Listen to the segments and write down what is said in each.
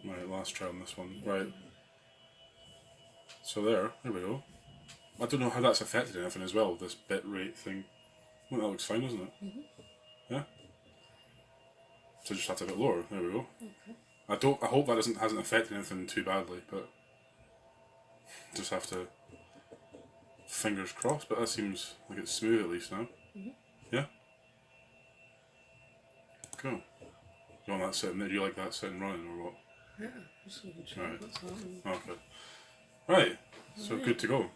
Right, last try on this one. Right. So there we go. I don't know how that's affected anything as well, this bit rate thing. Well, that looks fine, doesn't it? Mm-hmm. Yeah? So just have to have it lower. There we go. Okay. I hope that hasn't affected anything too badly, but just have to fingers crossed, but that seems like it's smooth at least now. Mm-hmm. Yeah? Cool. You want that sitting there? Do you like that sitting running or what? Yeah, just want to check Right. what's happening. Okay. Right. So Right. good to go.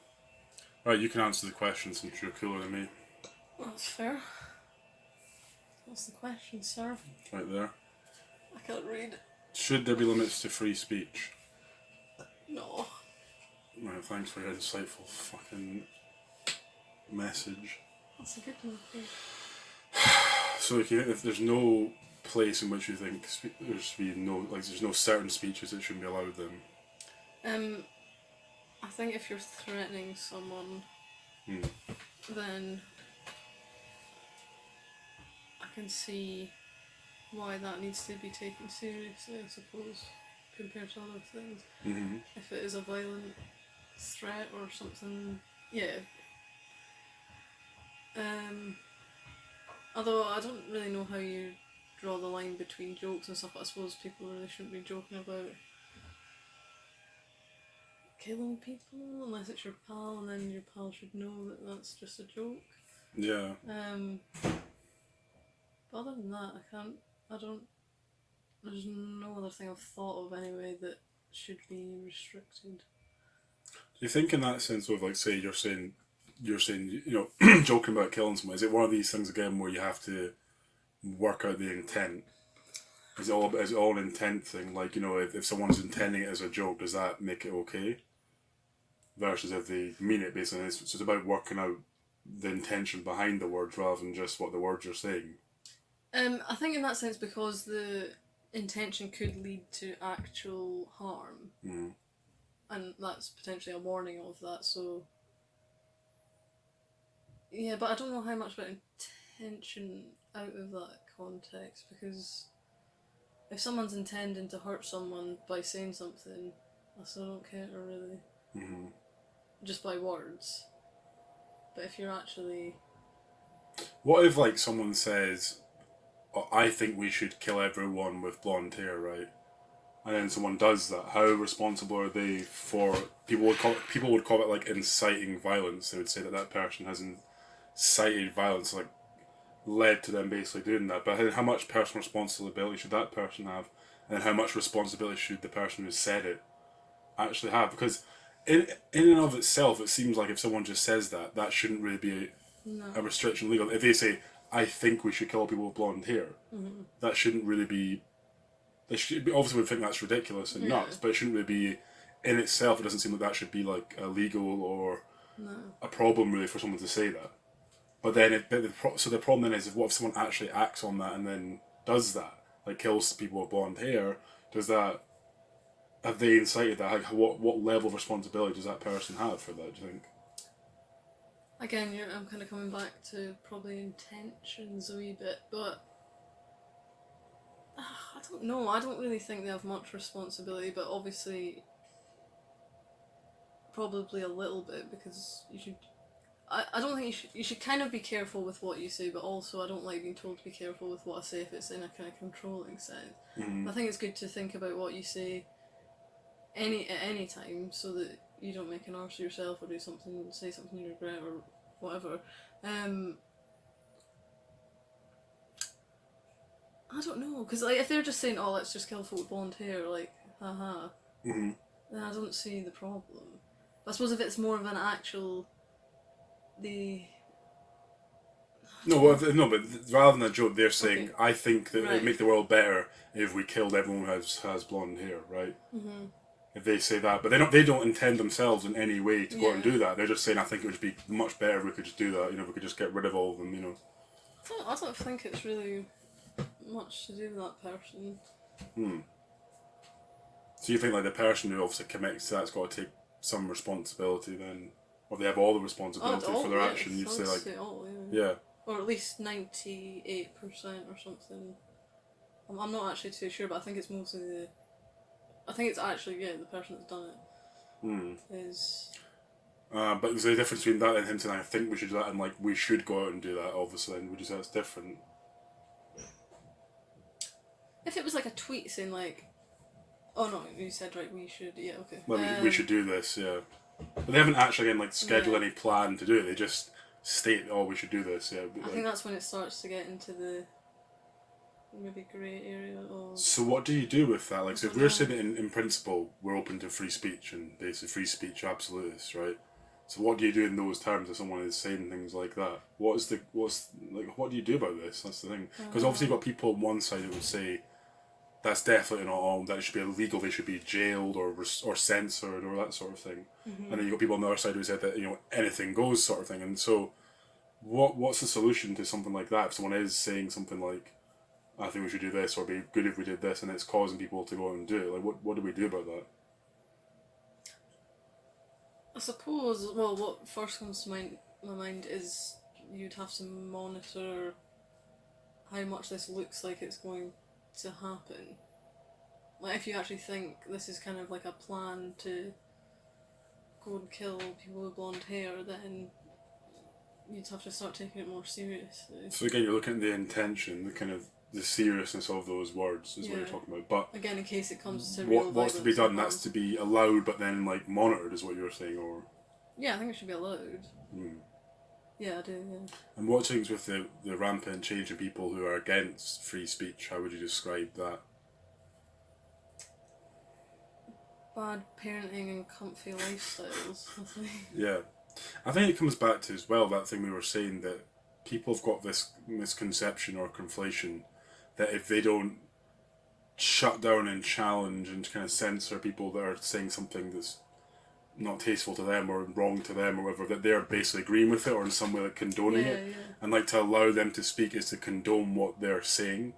Right, you can answer the question since you're cooler than me. That's fair. What's the question, sir? Right there. I can't read. Should there be limits to free speech? No. Right, thanks for your insightful fucking message. That's a good one. So if there's no place in which you think there's no certain speeches that shouldn't be allowed, then I think if you're threatening someone, then I can see why that needs to be taken seriously, I suppose, compared to other things. Mm-hmm. If it is a violent threat or something, yeah. Although I don't really know how you draw the line between jokes and stuff, but I suppose people really shouldn't be joking about killing people unless it's your pal, and then your pal should know that that's just a joke. Yeah. But other than that, there's no other thing I've thought of anyway that should be restricted. Do you think in that sense of, like, say you're saying you know joking about killing someone, is it one of these things again where you have to work out the intent? Is it all an intent thing? Like, you know, if someone's intending it as a joke, does that make it okay? Versus if they mean it, basically, so it's about working out the intention behind the words rather than just what the words are saying. I think in that sense, because the intention could lead to actual harm, and that's potentially a warning of that. So yeah, but I don't know how much about intention out of that context, because if someone's intending to hurt someone by saying something, I still don't care really. Just by words. But if you're actually... What if, like, someone says, oh, I think we should kill everyone with blonde hair, right? And then someone does that. How responsible are they for... People would call it like inciting violence. They would say that person has incited violence, like led to them basically doing that. But how much personal responsibility should that person have? And how much responsibility should the person who said it actually have? Because in and of itself, it seems like if someone just says that shouldn't really be a restriction legal. If they say, I think we should kill people with blonde hair, that shouldn't really be... They should be, obviously would think that's ridiculous and nuts, but it shouldn't really be... In itself, it doesn't seem like that should be like illegal or a problem really for someone to say that. But then, so the problem then is, what if someone actually acts on that and then does that, like kills people with blonde hair? Does that... Have they incited that? Like, what level of responsibility does that person have for that, do you think? Again, I'm kind of coming back to probably intentions a wee bit, but I don't know. I don't really think they have much responsibility, but obviously probably a little bit, because you should... I don't think you should kind of be careful with what you say, but also I don't like being told to be careful with what I say if it's in a kind of controlling sense. I think it's good to think about what you say at any time, so that you don't make an arse of yourself or say something you regret or whatever. I don't know, because like, if they're just saying, oh, let's just kill folk with blonde hair, like, haha, then I don't see the problem. But I suppose if it's more of an actual... No, but rather than a joke, they're saying, Okay. I think that it'd make the world better if we killed everyone who has blonde hair, right? If they say that, but they don't intend themselves in any way to go out and do that. They're just saying, I think it would be much better if we could just do that. You know, if we could just get rid of all of them. You know. I don't think it's really much to do with that person. So you think like the person who obviously commits to that's got to take some responsibility then, or they have all the responsibility for their action? You'd say like, all, yeah, or at least 98% or something. I'm not actually too sure, but I think it's mostly the. I think it's actually the person that's done it is. But there's a difference between that and him saying, I think we should do that, and like, we should go out and do that, obviously, and we just say that's different. If it was like a tweet saying like, oh no, you said right, we should, okay. Like, we should do this, yeah. But they haven't actually, again, like, scheduled any plan to do it, they just state, oh, we should do this, yeah. I think that's when it starts to get into the maybe grey area or... So what do you do with that? Like, so if we're saying that in principle, we're open to free speech, and basically free speech absolutists, right? So what do you do in those terms if someone is saying things like that? What do you do about this? That's the thing. Because obviously you've got people on one side who would say, that's definitely not all, that it should be illegal, they should be jailed or censored or that sort of thing. And then you've got people on the other side who said that, anything goes sort of thing. And so what's the solution to something like that? If someone is saying something like, I think we should do this, or it'd be good if we did this, and it's causing people to go out and do it, like what do we do about that? I suppose, well, what first comes to my mind is you'd have to monitor how much this looks like it's going to happen. Like, if you actually think this is kind of like a plan to go and kill people with blonde hair, then you'd have to start taking it more seriously. So again, you're looking at the intention, the kind of the seriousness of those words is what you're talking about. But again, in case it comes to real what's to be done? That's to be allowed, but then like monitored, is what you're saying, or? Yeah, I think it should be allowed. Yeah, I do. Yeah. And what things with the rampant change in people who are against free speech? How would you describe that? Bad parenting and comfy lifestyles, I think. Yeah, I think it comes back to as well that thing we were saying, that people have got this misconception or conflation that if they don't shut down and challenge and kind of censor people that are saying something that's not tasteful to them or wrong to them or whatever, that they're basically agreeing with it or in some way like condoning it. And like to allow them to speak is to condone what they're saying.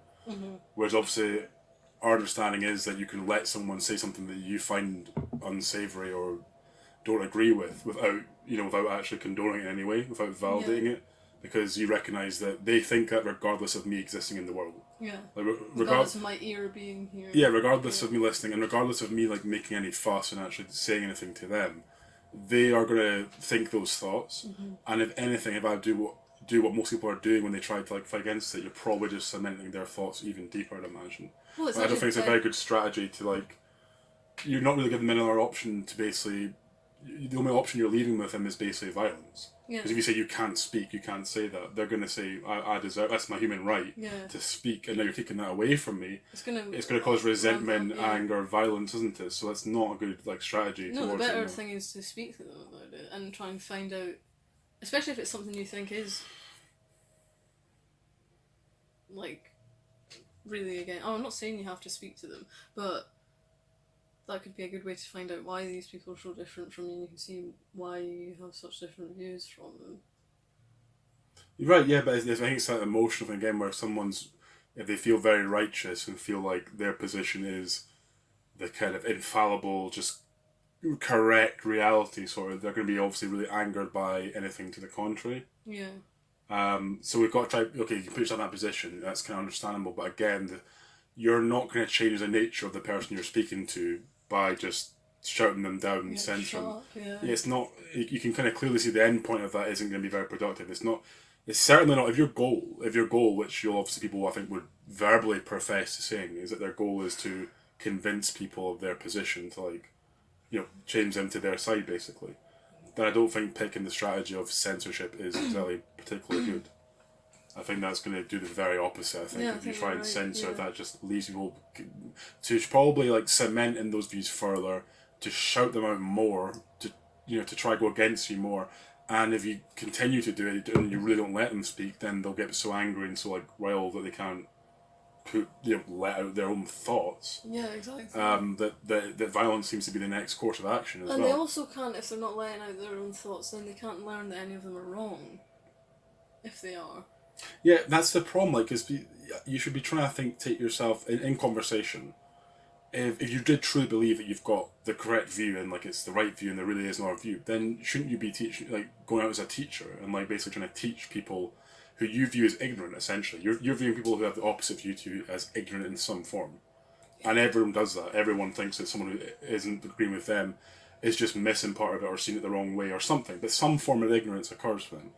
Whereas obviously our understanding is that you can let someone say something that you find unsavoury or don't agree with without actually condoning it in any way, without validating it, because you recognise that they think that regardless of me existing in the world. Yeah. Like, regardless of my ear being here. Yeah, regardless of me listening and regardless of me like making any fuss and actually saying anything to them, they are going to think those thoughts. And if anything, if I do what most people are doing when they try to like fight against it, you're probably just cementing their thoughts even deeper, I'd imagine. Well, I don't think it's a very good strategy to like. You're not really giving them another option to basically. The only option you're leaving with them is basically violence. Because if you say you can't speak, you can't say that, they're going to say, I deserve, that's my human right to speak, and now you're taking that away from me. It's going to cause resentment, anger, violence, isn't it? So that's not a good like strategy. No, the better thing is to speak to them about it and try and find out, especially if it's something you think is like really again. Oh, I'm not saying you have to speak to them, but that could be a good way to find out why these people are so different from you, and you can see why you have such different views from them. You're right, yeah, but I think it's that emotional thing again where if they feel very righteous and feel like their position is the kind of infallible, just correct reality sort of, they're going to be obviously really angered by anything to the contrary. Yeah. So we've got to try, okay, you can put yourself in that position, that's kind of understandable, but again, you're not going to change the nature of the person you're speaking to by just shouting them down and censoring them. Yeah, it's not. You can kind of clearly see the end point of that isn't going to be very productive. It's not. It's certainly not. If your goal, which you'll obviously people I think would verbally profess to saying, is that their goal is to convince people of their position to like, change them to their side basically, then I don't think picking the strategy of censorship is exactly particularly good. I think that's going to do the very opposite. I think if you try and censor, that just leaves people to probably like cement in those views further, to shout them out more, to try to go against you more. And if you continue to do it and you really don't let them speak, then they'll get so angry and so like riled that they can't let out their own thoughts. Yeah, exactly. That violence seems to be the next course of action as well. And they also can't, if they're not letting out their own thoughts, then they can't learn that any of them are wrong. If they are. Yeah, that's the problem. Like, you should be trying to take yourself in conversation. If you did truly believe that you've got the correct view and like it's the right view and there really is no view, then shouldn't you be going out as a teacher and like basically trying to teach people who you view as ignorant, essentially. You're viewing people who have the opposite view to you as ignorant in some form. And everyone does that. Everyone thinks that someone who isn't agreeing with them is just missing part of it or seeing it the wrong way or something. But some form of ignorance occurs for them.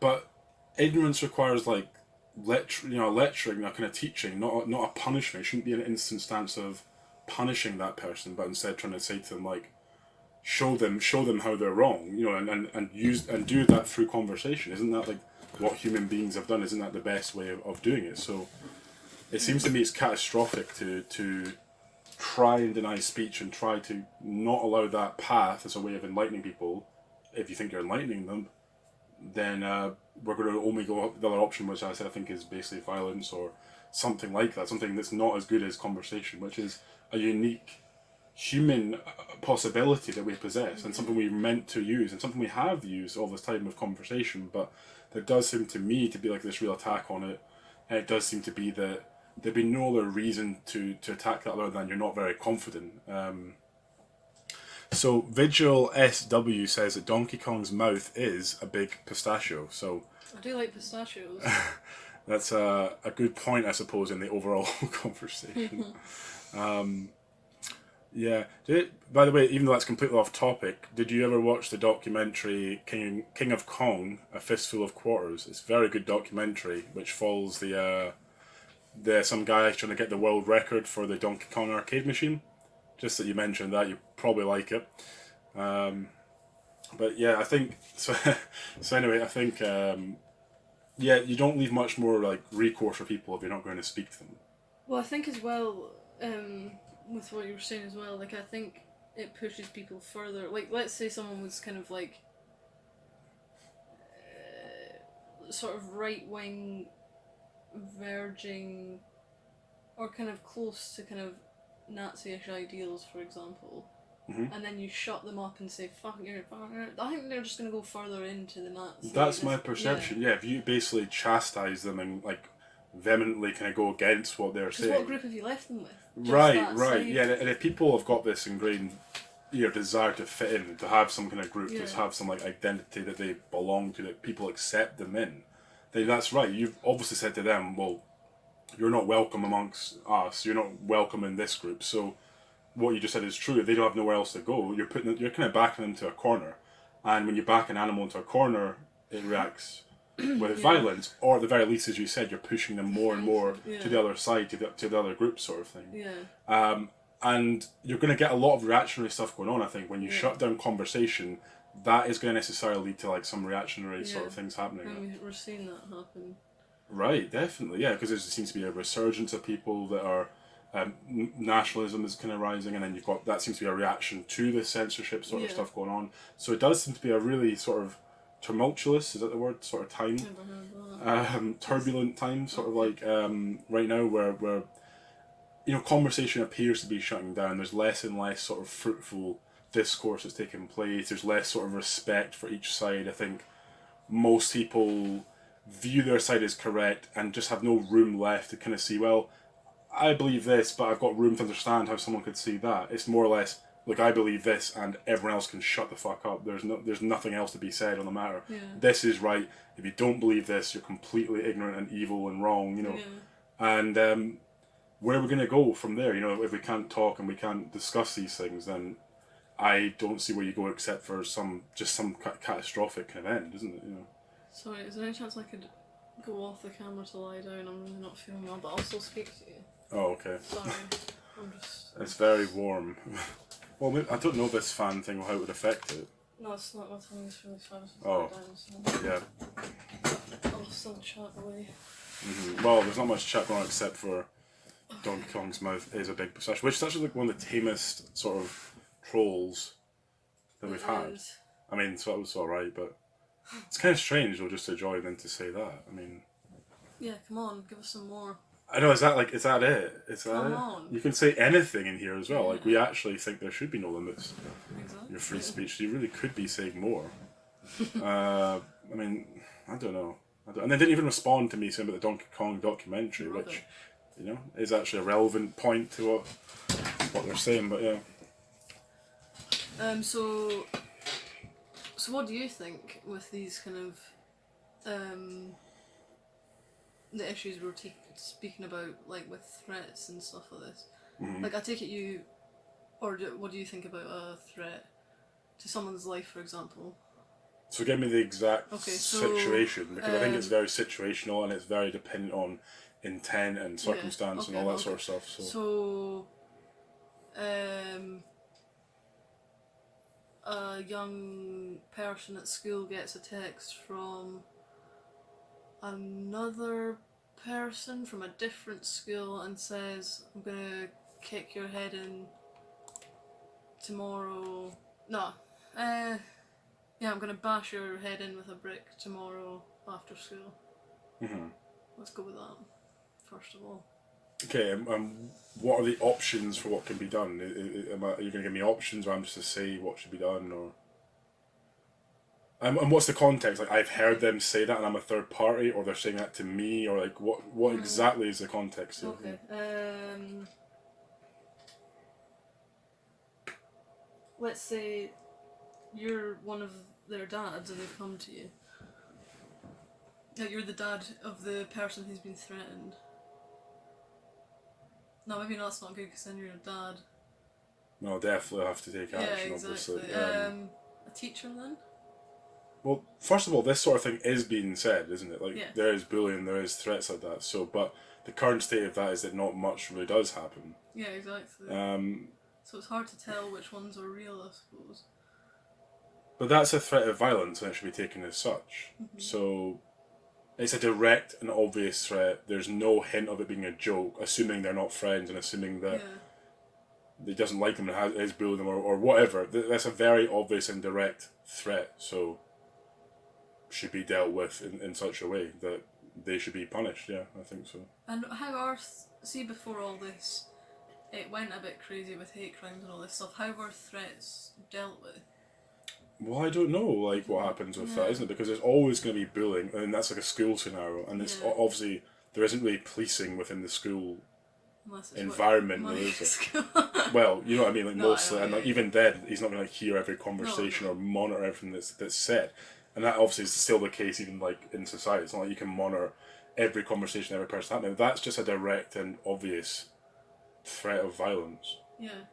But ignorance requires like lecturing, that kind of teaching, not a punishment. It shouldn't be an instant stance of punishing that person, but instead trying to say to them like, show them how they're wrong, and do that through conversation. Isn't that like what human beings have done? Isn't that the best way of doing it? So it seems to me it's catastrophic to try and deny speech and try to not allow that path as a way of enlightening people. If you think you're enlightening them, then we're going to only go the other option, which I think is basically violence or something like that, something that's not as good as conversation, which is a unique human possibility that we possess and something we're meant to use and something we have used all this time with conversation. But there does seem to me to be like this real attack on it, and it does seem to be that there'd be no other reason to attack that other than you're not very confident. So Vigil SW says that Donkey Kong's mouth is a big pistachio. So I do like pistachios. that's a good point, I suppose, in the overall conversation. Yeah. By the way, even though that's completely off topic, did you ever watch the documentary King of Kong: A Fistful of Quarters? It's a very good documentary which follows the some guy trying to get the world record for the Donkey Kong arcade machine. Just that you mentioned that, you probably like it. But yeah, I think so. So anyway, I think yeah, you don't leave much more like recourse for people if you're not going to speak to them. Well, I think as well, with what you were saying as well, like I think it pushes people further. Like, let's say someone was kind of like sort of right wing, verging, or kind of close to kind of Nazi-ish ideals, for example, and then you shut them up and say "fuck you," I think they're just going to go further into the Nazi. That's my perception. Yeah, if you basically chastise them and like vehemently kind of go against what they're saying. What group have you left them with? Just Right. side? Yeah, and if people have got this ingrained, desire to fit in, to have some kind of group, to have some like identity that they belong to, that people accept them in, then that's right. You've obviously said to them, well, you're not welcome amongst us. You're not welcome in this group. So what you just said is true. If they don't have nowhere else to go, you're kind of backing them to a corner, and when you back an animal into a corner, it reacts with violence, or at the very least, as you said, you're pushing them more and more to the other side, to the other group, sort of thing. Yeah. And you're going to get a lot of reactionary stuff going on. I think when you shut down conversation, that is going to necessarily lead to like some reactionary sort of things happening. And we're seeing that happen. Right, definitely, yeah, because there seems to be a resurgence of people that are nationalism is kind of rising, and then you've got that seems to be a reaction to the censorship sort of stuff going on. So it does seem to be a really sort of tumultuous, is that the word, sort of time, turbulent time, sort of like right now where conversation appears to be shutting down. There's less and less sort of fruitful discourse that's taking place. There's less sort of respect for each side. I think most people view their side as correct and just have no room left to kind of see, well, I believe this, but I've got room to understand how someone could see that. It's more or less, look, I believe this, and everyone else can shut the fuck up. There's nothing else to be said on the matter. Yeah. This is right. If you don't believe this, you're completely ignorant and evil and wrong, And where are we going to go from there? If we can't talk and we can't discuss these things, then I don't see where you go except for some catastrophic kind of end, isn't it? Sorry, is there any chance I could go off the camera to lie down? I'm really not feeling well, but I'll still speak to you. Oh, okay. Sorry. I'm just... It's very warm. Well, maybe, I don't know this fan thing, how it would affect it. No, it's not. My tongue is really sore. Oh. Down, so Yeah. I'll still chat away. Well, there's not much chat going on except for Donkey Kong's mouth is a big pistachio, which is actually like one of the tamest sort of trolls that we've had. I mean, so that was alright, but it's kind of strange though, just to join in to say that. I mean, yeah, come on, give us some more. I know. Is that it? Come on. You can say anything in here as well. Yeah. Like, we actually think there should be no limits. Exactly. Your free speech. You really could be saying more. I mean, I don't know. And they didn't even respond to me saying about the Donkey Kong documentary, which, is actually a relevant point to what they're saying. But yeah. So what do you think with these kind of the issues we were speaking about, like with threats and stuff like this. Mm-hmm. Like, I take it you, what do you think about a threat to someone's life, for example? So give me the exact Okay, so, situation, because I think it's very situational and it's very dependent on intent and circumstance and all that sort of stuff. So, a young person at school gets a text from another person from a different school and says, I'm gonna kick your head in tomorrow. No. Yeah, I'm gonna bash your head in with a brick tomorrow after school. Mm-hmm. Let's go with that, first of all. Okay, what are the options for what can be done? Are you going to give me options, or I'm just to say what should be done, or? And what's the context? Like, I've heard them say that, and I'm a third party, or they're saying that to me, or like what exactly is the context here? Okay. Let's say you're one of their dads, and they've come to you. Like, you're the dad of the person who's been threatened. No, maybe that's not good because then you're a dad. No, definitely have to take action. Yeah, exactly. Obviously. A teacher then? Well, first of all, this sort of thing is being said, isn't it? Like, Yeah. there is bullying, there is threats like that. So, but the current state of that is that not much really does happen. Yeah, exactly. So it's hard to tell which ones are real, I suppose. But that's a threat of violence, and it should be taken as such. Mm-hmm. So, it's a direct and obvious threat. There's no hint of it being a joke, assuming they're not friends and assuming that he doesn't like them and is bullying them or whatever. That's a very obvious and direct threat. So, should be dealt with in such a way that they should be punished. Yeah, I think so. And how are see before all this, it went a bit crazy with hate crimes and all this stuff. How were threats dealt with? Well, I don't know, like, what happens with that, isn't it? Because there's always going to be bullying, and that's like a school scenario, and it's obviously there isn't really policing within the school environment, is it? Well, you know what I mean, like mostly, and like, even then, he's not going to like hear every conversation or monitor everything that's said, and that obviously is still the case even like in society. It's not like you can monitor every conversation, every person happening. That's just a direct and obvious threat of violence. Yeah.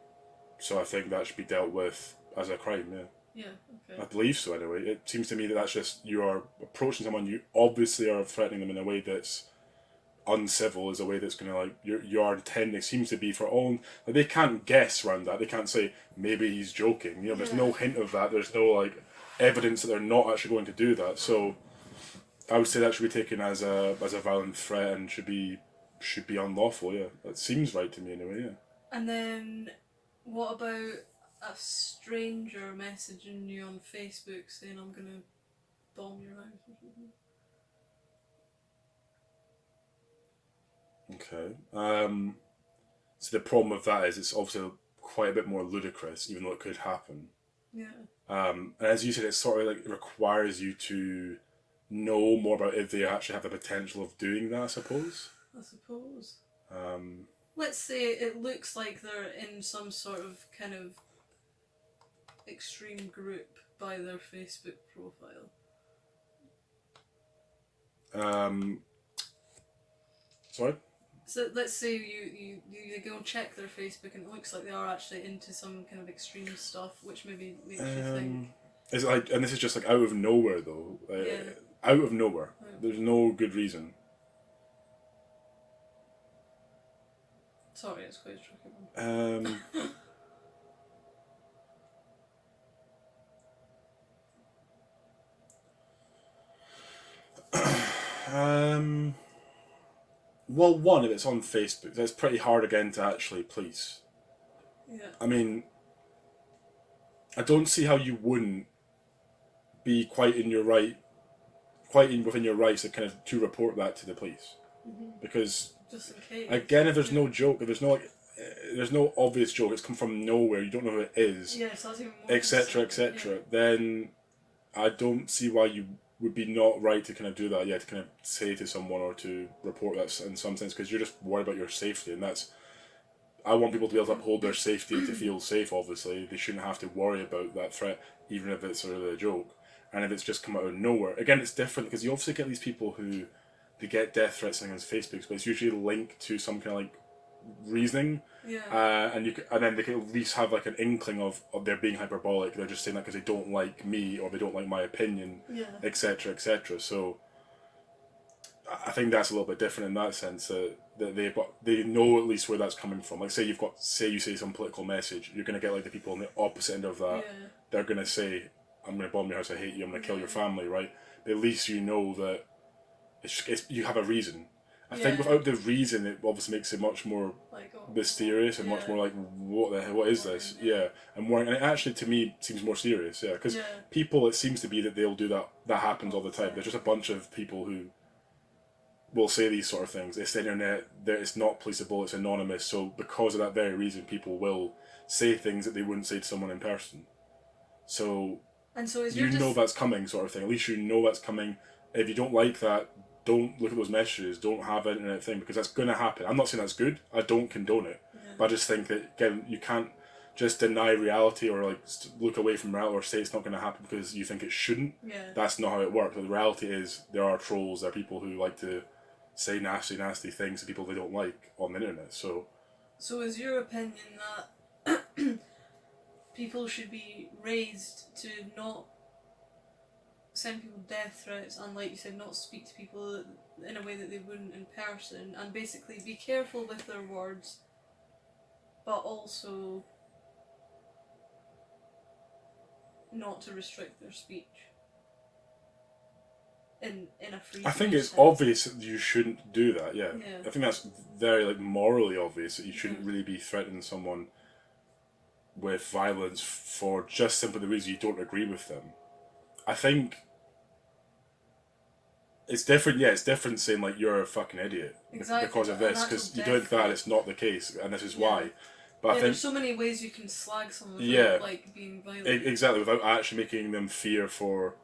So I think that should be dealt with as a crime. Yeah. Yeah, okay. I believe so anyway. It seems to me that that's just, you are approaching someone, you obviously are threatening them in a way that's uncivil, is a way that's going to, like, your intent seems to be for all, like, they can't guess around that. They can't say, maybe he's joking. You know, there's no hint of that. There's no, like, evidence that they're not actually going to do that. So, I would say that should be taken as a violent threat and should be unlawful, yeah. That seems right to me anyway, yeah. And then, what about a stranger messaging you on Facebook saying, I'm gonna bomb your house or something? Okay. So the problem with that is it's obviously quite a bit more ludicrous, even though it could happen. Yeah. And as you said, it sort of like requires you to know more about if they actually have the potential of doing that, I suppose. Let's say it looks like they're in some sort of kind of extreme group by their Facebook profile. Sorry? So let's say you go and check their Facebook and it looks like they are actually into some kind of extreme stuff, which maybe makes you think. Is it like, and this is just like out of nowhere though. Out of nowhere. Yeah. There's no good reason. Sorry, it's quite a tricky one. Well, one, if it's on Facebook, that's pretty hard again to actually police. Yeah. I mean, I don't see how you wouldn't be within your rights to kind of to report that to the police, because just in case. Again, if there's no joke, if there's no there's no obvious joke, it's come from nowhere, you don't know who it is, so that's even more etc., then I don't see why you would be not right to kind of do that, to kind of say to someone or to report that in some sense, because you're just worried about your safety, and that's, I want people to be able to uphold their safety to feel safe, obviously. They shouldn't have to worry about that threat, even if it's sort of a joke. And if it's just come out of nowhere, again, it's different, because you obviously get these people who, they get death threats on Facebook, but it's usually linked to some kind of like reasoning. Yeah. And then they can at least have like an inkling of they're being hyperbolic. They're just saying that because they don't like me or they don't like my opinion, Yeah. etc., etc. So I think that's a little bit different in that sense that they know at least where that's coming from. Like say you say some political message, you're gonna get like the people on the opposite end of that. Yeah. They're gonna say, "I'm gonna bomb your house. I hate you. I'm gonna kill your family." Right? But at least you know that it's you have a reason. I think without the reason, it obviously makes it much more Like, mysterious and much more like what is this? Yeah, and more, and it actually to me seems more serious. Yeah, because people, it seems to be that they'll do that. That happens all the time. There's just a bunch of people who will say these sort of things. It's the internet. It's not policeable. It's anonymous. So because of that very reason, people will say things that they wouldn't say to someone in person. So and so you know that's coming, sort of thing. At least you know that's coming. If you don't like that, don't look at those messages. Don't have an internet thing because that's going to happen. I'm not saying that's good. I don't condone it. But I just think that, again, you can't just deny reality or like look away from reality or say it's not going to happen because you think it shouldn't. That's not how it works. The reality is there are trolls. There are people who like to say nasty, nasty things to people they don't like on the internet. So is your opinion that people should be raised to not send people death threats and, like you said, not speak to people in a way that they wouldn't in person, and basically be careful with their words, but also not to restrict their speech in a free I think it's sense. obvious that you shouldn't do that. Yeah. I think that's very like morally obvious that you shouldn't really be threatening someone with violence for just simply the reason you don't agree with them. I think it's different. Yeah, it's different saying like you're a fucking idiot because of this, because you don't think that it's not the case, and this is why. But I think there's so many ways you can slag someone without like being violent. Exactly, without actually making them fear for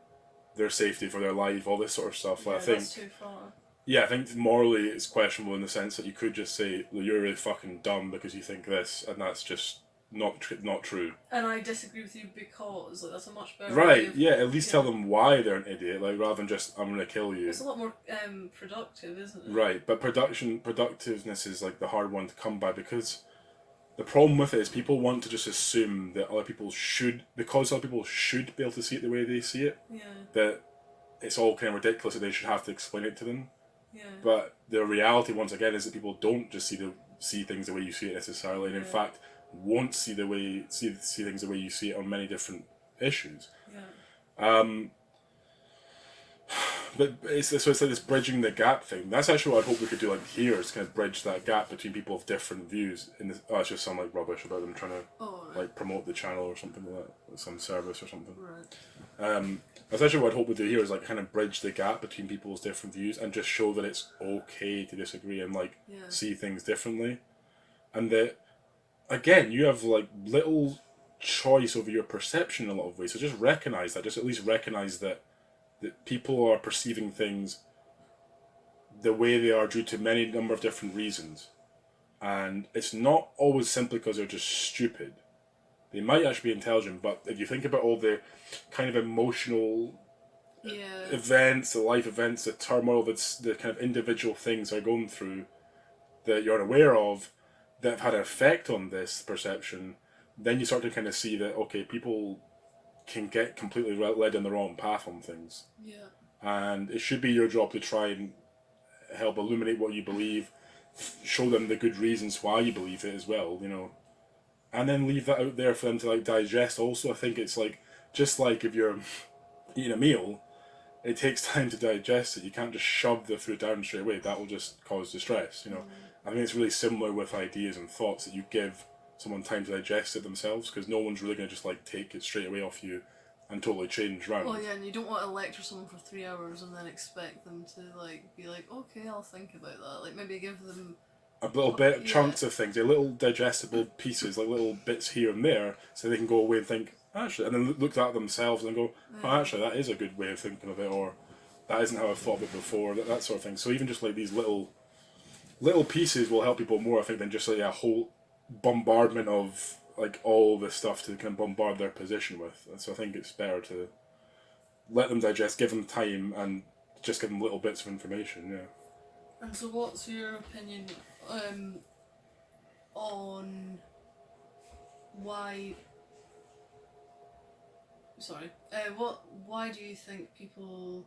their safety, for their life, all this sort of stuff. I think that's too far. Yeah, I think morally it's questionable in the sense that you could just say, well, you're really fucking dumb because you think this, and that's just not true. And I disagree with you because that's a much better right. way of, At least tell them why they're an idiot, like rather than just I'm gonna kill you. It's a lot more productive, isn't it? Right, but productiveness is like the hard one to come by because the problem with it is people want to just assume that other people should be able to see it the way they see it. That it's all kind of ridiculous that they should have to explain it to them. But the reality, once again, is that people don't just see things the way you see it necessarily, and in fact, won't see things the way you see it on many different issues. But it's like this bridging the gap thing. That's actually what I hope we could do like here, is kind of bridge that gap between people of different views. It's just sound like rubbish about them trying to like promote the channel or something like that, like some service or something. That's actually what I hope we do here, is like kind of bridge the gap between people's different views and just show that it's okay to disagree and like see things differently, and that again you have like little choice over your perception in a lot of ways. So just recognize that. Just at least recognize that people are perceiving things the way they are due to many number of different reasons, and it's not always simply because they're just stupid. They might actually be intelligent, but if you think about all the kind of emotional events, the life events, the turmoil, the kind of individual things they're going through that you're unaware of that have had an effect on this perception, then you start to kind of see that, okay, people can get completely led in the wrong path on things. And it should be your job to try and help illuminate what you believe, show them the good reasons why you believe it as well, and then leave that out there for them to like digest. Also, I think it's like, just like if you're eating a meal, it takes time to digest it. You can't just shove the food down straight away. That will just cause distress, I think it's really similar with ideas and thoughts, that you give someone time to digest it themselves, because no one's really going to just like take it straight away off you and totally change round. Well, and you don't want to lecture someone for 3 hours and then expect them to like be like, okay, I'll think about that. Like maybe give them a little bit, chunks of things, little digestible pieces, like little bits here and there, so they can go away and think, actually, and then look at themselves and go, oh, actually, that is a good way of thinking of it, or that isn't how I've thought of it before, that sort of thing. So even just like these little pieces will help people more, I think, than just like a whole bombardment of like all this stuff to kind of bombard their position with. And so I think it's better to let them digest, give them time, and just give them little bits of information. And so, what's your opinion on why? Sorry. Why do you think people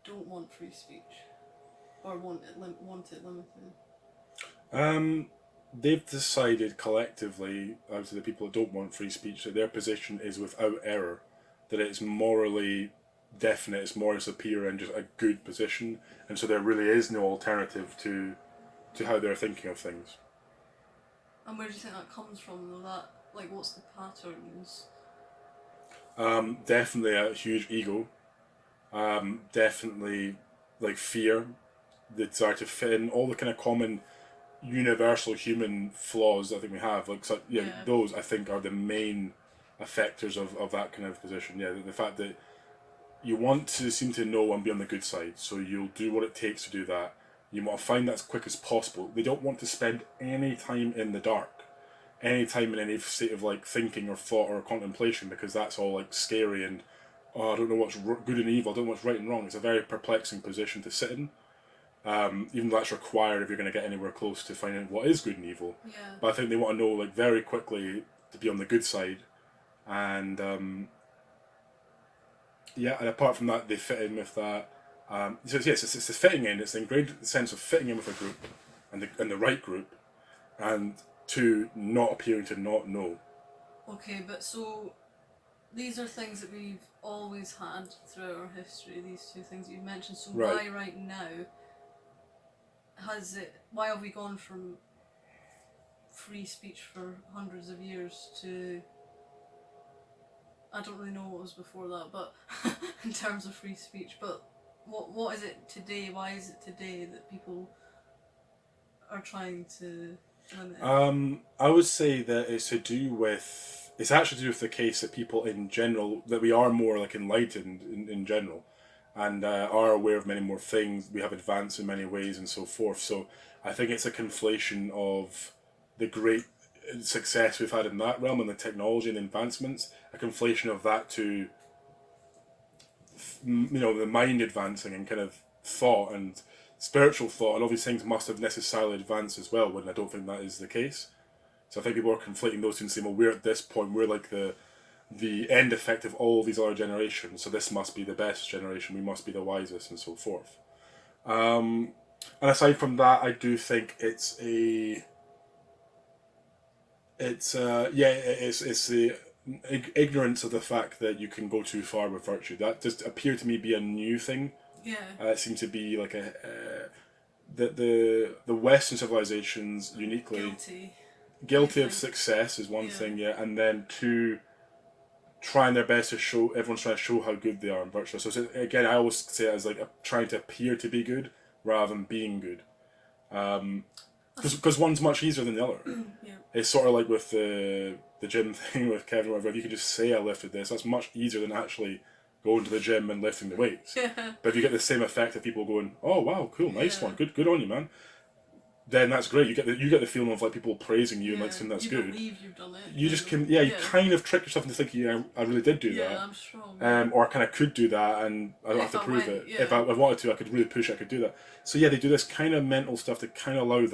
don't want free speech, or want it limited? They've decided collectively, obviously the people that don't want free speech, that their position is without error, that it's morally definite, it's more superior and just a good position, and so there really is no alternative to how they're thinking of things. And where do you think that comes from? Though that, like, what's the patterns? Definitely a huge ego. Definitely like fear, the desire to fit in, all the kind of common universal human flaws that I think we have. Like, so, yeah, Yeah. those I think are the main effectors of that kind of position. Yeah, the fact that you want to seem to know and be on the good side, so you'll do what it takes to do that. You want to find that as quick as possible. They don't want to spend any time in the dark, any time in any state of like thinking or thought or contemplation, because that's all like scary and oh, I don't know what's good and evil. I don't know what's right and wrong. It's a very perplexing position to sit in. Even though that's required if you're going to get anywhere close to finding out what is good and evil. Yeah. But I think they want to know like very quickly to be on the good side, and yeah, and apart from that, they fit in with that. So yes, it's the fitting in. It's the ingrained sense of fitting in with a group, and the right group, and two, not appearing to not know. Okay, but so these are things that we've always had throughout our history. These two things that you've mentioned. So Right. why right now has it? Why have we gone from free speech for hundreds of years to? I don't really know what was before that, but in terms of free speech, but what is it today? Why is it today that people are trying to limit? I would say that it's to do with. It's actually to do with the case that people in general, that we are more like enlightened in general, and are aware of many more things. We have advanced in many ways and so forth. So I think it's a conflation of the great success we've had in that realm and the technology and advancements, a conflation of that to the mind advancing and kind of thought and spiritual thought, and all these things must have necessarily advanced as well, when I don't think that is the case. So I think people are conflating those two and saying, well, we're at this point, we're like the end effect of all these other generations, so this must be the best generation, we must be the wisest, and so forth. And aside from that, I do think it's the ignorance of the fact that you can go too far with virtue. That just appeared to me be a new thing. Yeah. It seemed to be like the Western civilizations uniquely guilty of success is one thing, yeah, and then two, trying their best to show, everyone's trying to show how good they are in virtue. So again, I always say it as like trying to appear to be good rather than being good, because one's much easier than the other. Yeah. It's sort of like with the gym thing with Kevin or whatever. If you could just say I lifted this, that's much easier than actually going to the gym and lifting the weights. Yeah. But if you get the same effect of people going, "Oh wow, cool, nice one, good on you, man," then that's great. You get the feeling of like people praising you and like saying that's you good. Believe you've done it. You just can, you kind of trick yourself into thinking, yeah, I really did do that. Yeah, I'm strong. Or I kind of could do that, and I don't have to prove it. Yeah. If I wanted to, I could really push it. I could do that. So yeah, they do this kind of mental stuff to kind of allow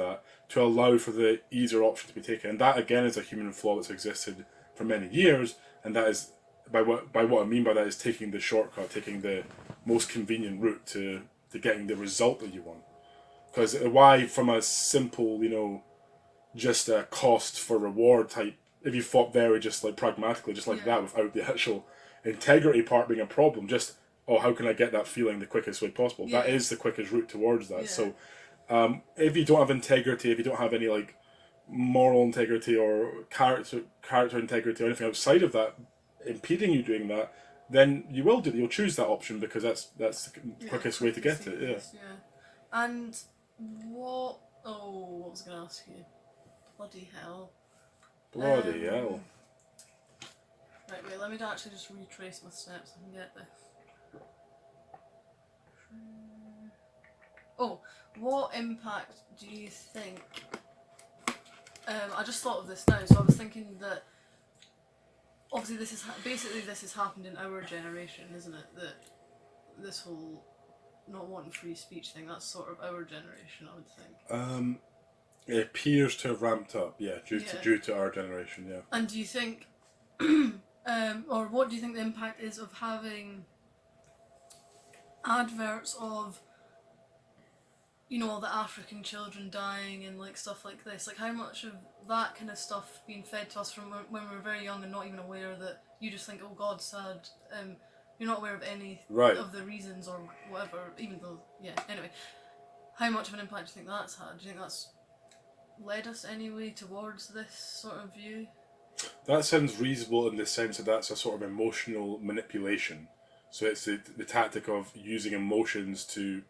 for the easier option to be taken, and that again is a human flaw that's existed for many years, and that is by what I mean by that is taking the shortcut, taking the most convenient route to getting the result that you want. Because why, from a simple, just a cost for reward type, if you fought very just like pragmatically, just like that, without the actual integrity part being a problem, just, oh, how can I get that feeling the quickest way possible? That is the quickest route towards that. So if you don't have integrity, if you don't have any like moral integrity or character integrity or anything outside of that impeding you doing that, then you will do it. You'll choose that option because that's the quickest way to get it. Yeah. And what was I going to ask you? Bloody hell. Bloody hell. Right, wait, let me actually just retrace my steps and get this. Oh, what impact do you think... I just thought of this now, so I was thinking that obviously this has happened in our generation, isn't it? That this whole not wanting free speech thing. That's sort of our generation, I would think. It appears to have ramped up, due Yeah. to our generation, yeah. And do you think, or what do you think the impact is of having adverts of, you know, all the African children dying and like stuff like this? Like, how much of that kind of stuff being fed to us from when we were very young and not even aware that you just think, oh God, sad. You're not aware of any Right. of the reasons or whatever, even though, anyway. How much of an impact do you think that's had? Do you think that's led us anyway towards this sort of view? That sounds reasonable in the sense that that's a sort of emotional manipulation. So it's the tactic of using emotions to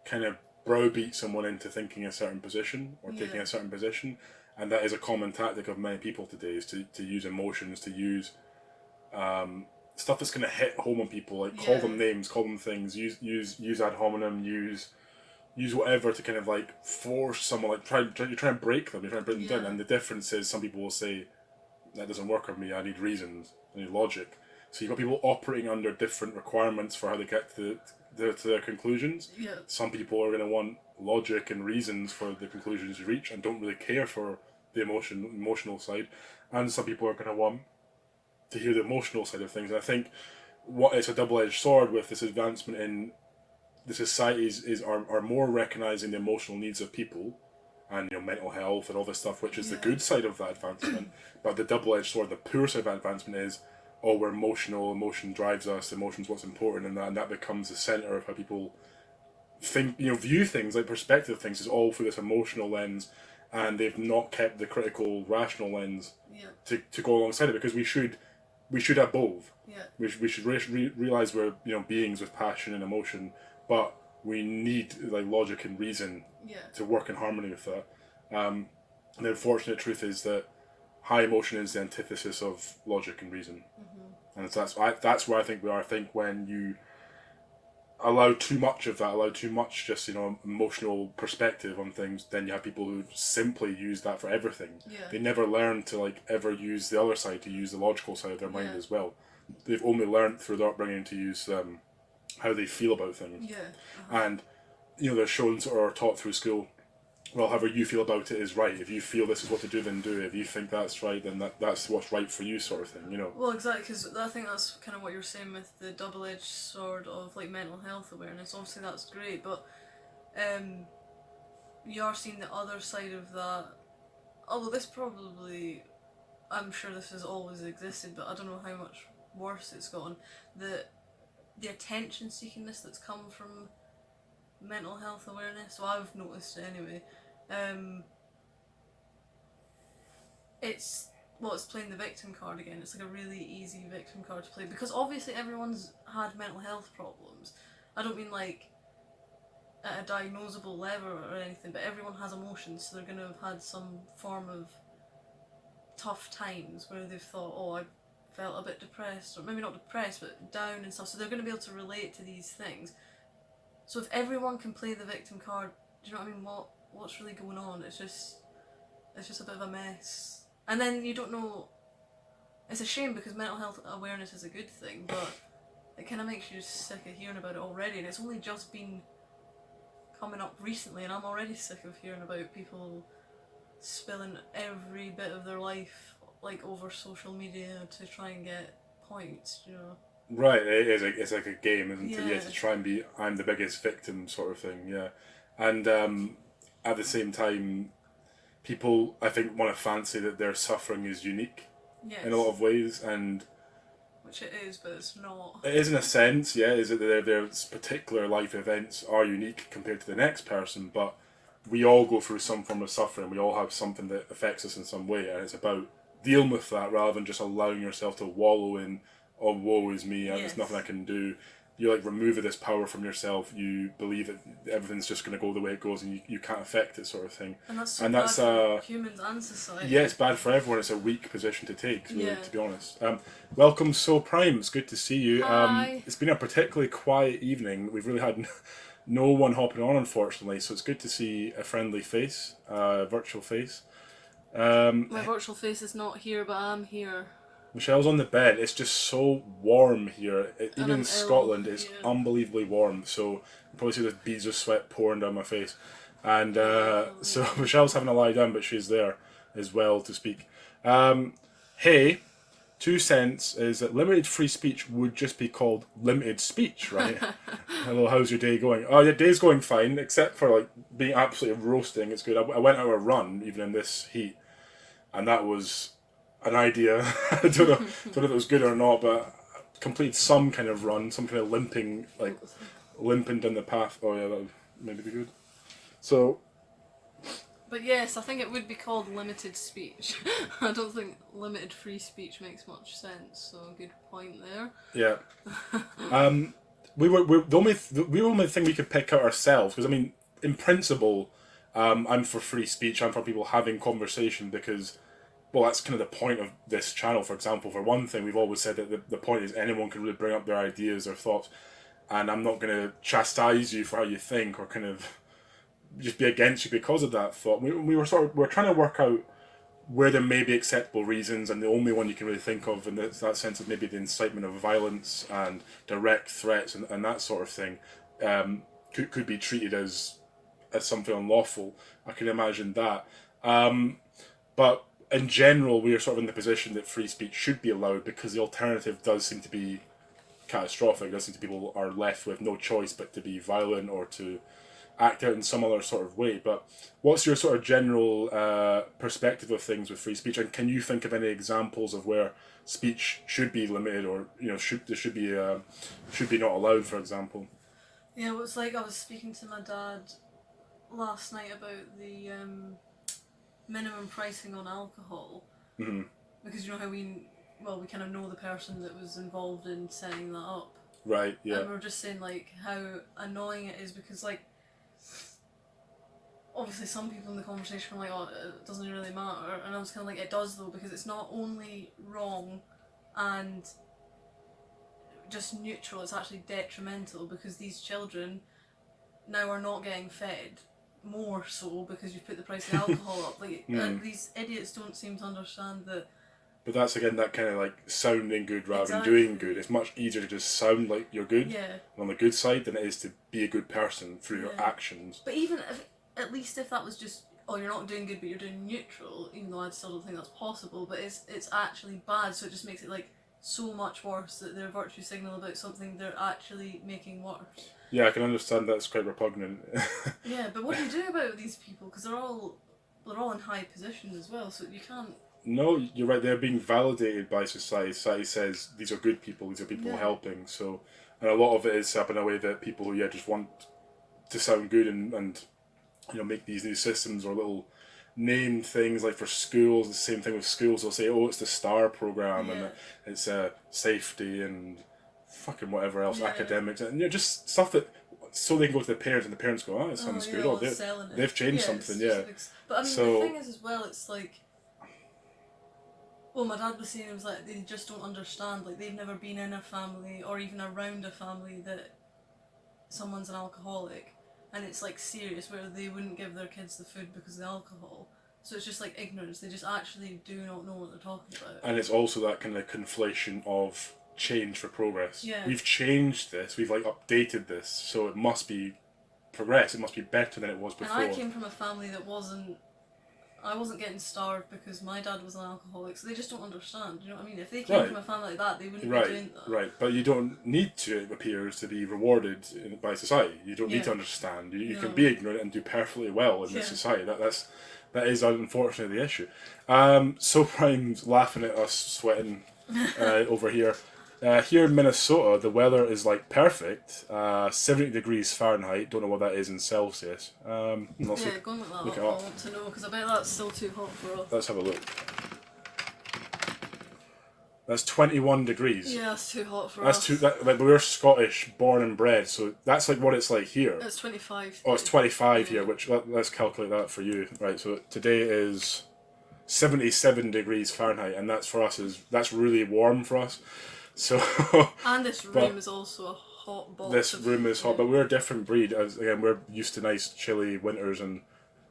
kind of browbeat someone into thinking a certain position or taking a certain position. And that is a common tactic of many people today, is to use emotions, to use stuff that's going to hit home on people, like call them names, call them things, use ad hominem, use whatever to kind of like force someone, like you try and break them, you try and break them down. And the difference is some people will say, that doesn't work on me, I need reasons, I need logic. So you've got people operating under different requirements for how they get to their conclusions. Yeah. Some people are going to want logic and reasons for the conclusions you reach and don't really care for the emotional side. And some people are going to want to hear the emotional side of things. And I think what it's a double-edged sword with this advancement in the societies are more recognising the emotional needs of people and, you know, mental health and all this stuff, which is the good side of that advancement. But the double-edged sword, the poor side of that advancement is, oh, we're emotional, emotion drives us, emotion's what's important, and that becomes the centre of how people think, you know, view things, like perspective things, is all through this emotional lens, and they've not kept the critical, rational lens to go alongside it, because we should have both. Yeah. We should realise we're, you know, beings with passion and emotion, but we need like logic and reason to work in harmony with that. And the unfortunate truth is that high emotion is the antithesis of logic and reason, and that's where I think we are. I think when you allow too much of that, allow too much just, you know, emotional perspective on things, then you have people who simply use that for everything. They never learn to like ever use the other side, to use the logical side of their mind as well. They've only learned through their upbringing to use how they feel about things. And, you know, they're shown or taught through school, well, however you feel about it is right. If you feel this is what to do, then do it. If you think that's right, then that's what's right for you, sort of thing, you know. Well, exactly, because I think that's kind of what you're saying with the double-edged sword of like mental health awareness. Obviously, that's great, but you are seeing the other side of that. Although this probably, I'm sure this has always existed, but I don't know how much worse it's gotten. The attention seekingness that's come from mental health awareness. So I've noticed it anyway. It's playing the victim card again. It's like a really easy victim card to play, because obviously everyone's had mental health problems. I don't mean like at a diagnosable level or anything, but everyone has emotions, so they're going to have had some form of tough times where they've thought, oh, I felt a bit depressed, or maybe not depressed, but down and stuff, so they're going to be able to relate to these things. So if everyone can play the victim card, do you know what I mean? What's really going on? It's just a bit of a mess. And then you don't know. It's a shame, because mental health awareness is a good thing, but it kind of makes you sick of hearing about it already, and it's only just been coming up recently, and I'm already sick of hearing about people spilling every bit of their life like over social media to try and get points, you know. Right, it's like a game, isn't it? Yeah, to try and be, I'm the biggest victim sort of thing, yeah. And at the same time, people, I think, want to fancy that their suffering is unique in a lot of ways, and which it is, but it's not. It is in a sense, yeah, is that their particular life events are unique compared to the next person, but we all go through some form of suffering, we all have something that affects us in some way, and it's about dealing with that rather than just allowing yourself to wallow in, oh, woe is me, there's nothing I can do. You like remove this power from yourself, you believe that everything's just going to go the way it goes and you can't affect it, sort of thing. And that's bad for humans and society. Yeah, it's bad for everyone. It's a weak position to take, really, to be honest. Welcome, So Prime. It's good to see you. Hi. It's been a particularly quiet evening. We've really had no one hopping on, unfortunately, so it's good to see a friendly face, virtual face. My virtual face is not here, but I'm here. Michelle's on the bed. It's just so warm here. And Even I'm in Scotland, ill, it's yeah. unbelievably warm. So you probably see the beads of sweat pouring down my face. And so Michelle's having to lie down, but she's there as well to speak. Hey, 2 cents is that limited free speech would just be called limited speech, right? Hello, how's your day going? Oh, your day's going fine, except for like being absolutely roasting. It's good. I went out a run even in this heat, and that was an idea. I don't know if it was good or not, but I completed some kind of run, some kind of limping, like limping down the path. Oh yeah, that would maybe be good. So But yes, I think it would be called limited speech. I don't think limited free speech makes much sense. So good point there. yeah, we're the only thing we could pick out ourselves, because I mean, in principle, I'm for free speech. I'm for people having conversation because, well, that's kind of the point of this channel. For example, for one thing, we've always said that the point is anyone can really bring up their ideas, their thoughts, and I'm not going to chastise you for how you think or kind of just be against you because of that thought. We're trying to work out where there may be acceptable reasons, and the only one you can really think of in that sense is maybe the incitement of violence and direct threats and that sort of thing could be treated as something unlawful. I can imagine that. But in general, we are sort of in the position that free speech should be allowed because the alternative does seem to be catastrophic. It does seem to people are left with no choice but to be violent or to act out in some other sort of way. But what's your sort of general perspective of things with free speech, and can you think of any examples of where speech should be limited, or should be not allowed, for example? Yeah, it was like I was speaking to my dad last night about the minimum pricing on alcohol, because you know how we kind of know the person that was involved in setting that up. Right. Yeah. And we were just saying like how annoying it is because like obviously some people in the conversation were like, oh, it doesn't really matter, and I was kind of like, it does though, because it's not only wrong and just neutral, it's actually detrimental because these children now are not getting fed, more so because you've put the price of alcohol up. Like these idiots don't seem to understand that. But that's again that kind of like sounding good rather Exactly. than doing good. It's much easier to just sound like you're good on the good side than it is to be a good person through your actions. But even if, at least if that was just, oh, you're not doing good but you're doing neutral, even though I still don't think that's possible, but it's actually bad, so it just makes it like so much worse that they're virtue signal about something they're actually making worse. Yeah, I can understand that's quite repugnant. Yeah, but what do you do about these people? Because they're all in high positions as well, so you can't. No, you're right. They're being validated by society. Society says these are good people. These are people helping. So, and a lot of it is set up in a way that people who just want to sound good and make these new systems or little name things, like for schools. The same thing with schools. They'll say, "Oh, it's the STAR program and it's safety and fucking whatever else, academics, and just stuff that." So they can go to the parents, and the parents go, "Oh, it sounds good. Oh, they've changed something." Yeah. But I mean, so, the thing is as well, it's like. Well, my dad was saying, it was like they just don't understand. Like they've never been in a family or even around a family that someone's an alcoholic, and it's like serious where they wouldn't give their kids the food because of the alcohol. So it's just like ignorance. They just actually do not know what they're talking about. And it's also that kind of conflation of change for progress. Yeah. We've changed this. We've like updated this, so it must be progress. It must be better than it was before. And I came from a family that wasn't. I wasn't getting starved because my dad was an alcoholic, so they just don't understand. You know what I mean? If they came from a family like that, they wouldn't be doing that. Right, but you don't need to, it appears, to be rewarded by society. You don't need to understand. You can be ignorant and do perfectly well in this society. That is unfortunately the issue. So Prime's laughing at us sweating over here. Here in Minnesota, the weather is like perfect. 70 degrees Fahrenheit. Don't know what that is in Celsius. Go and look that up. I want to know, because I bet that's still too hot for us. Let's have a look. That's 21 degrees. Yeah, that's too hot for us. Like we're Scottish, born and bred, so that's like what it's like here. It's 25. Oh, it's 25 here. Which let's calculate that for you. Right. So today is 77 degrees Fahrenheit, and that's for us that's really warm for us. So. And this room is also a hot box. This room is hot, but we're a different breed. As again, we're used to nice chilly winters and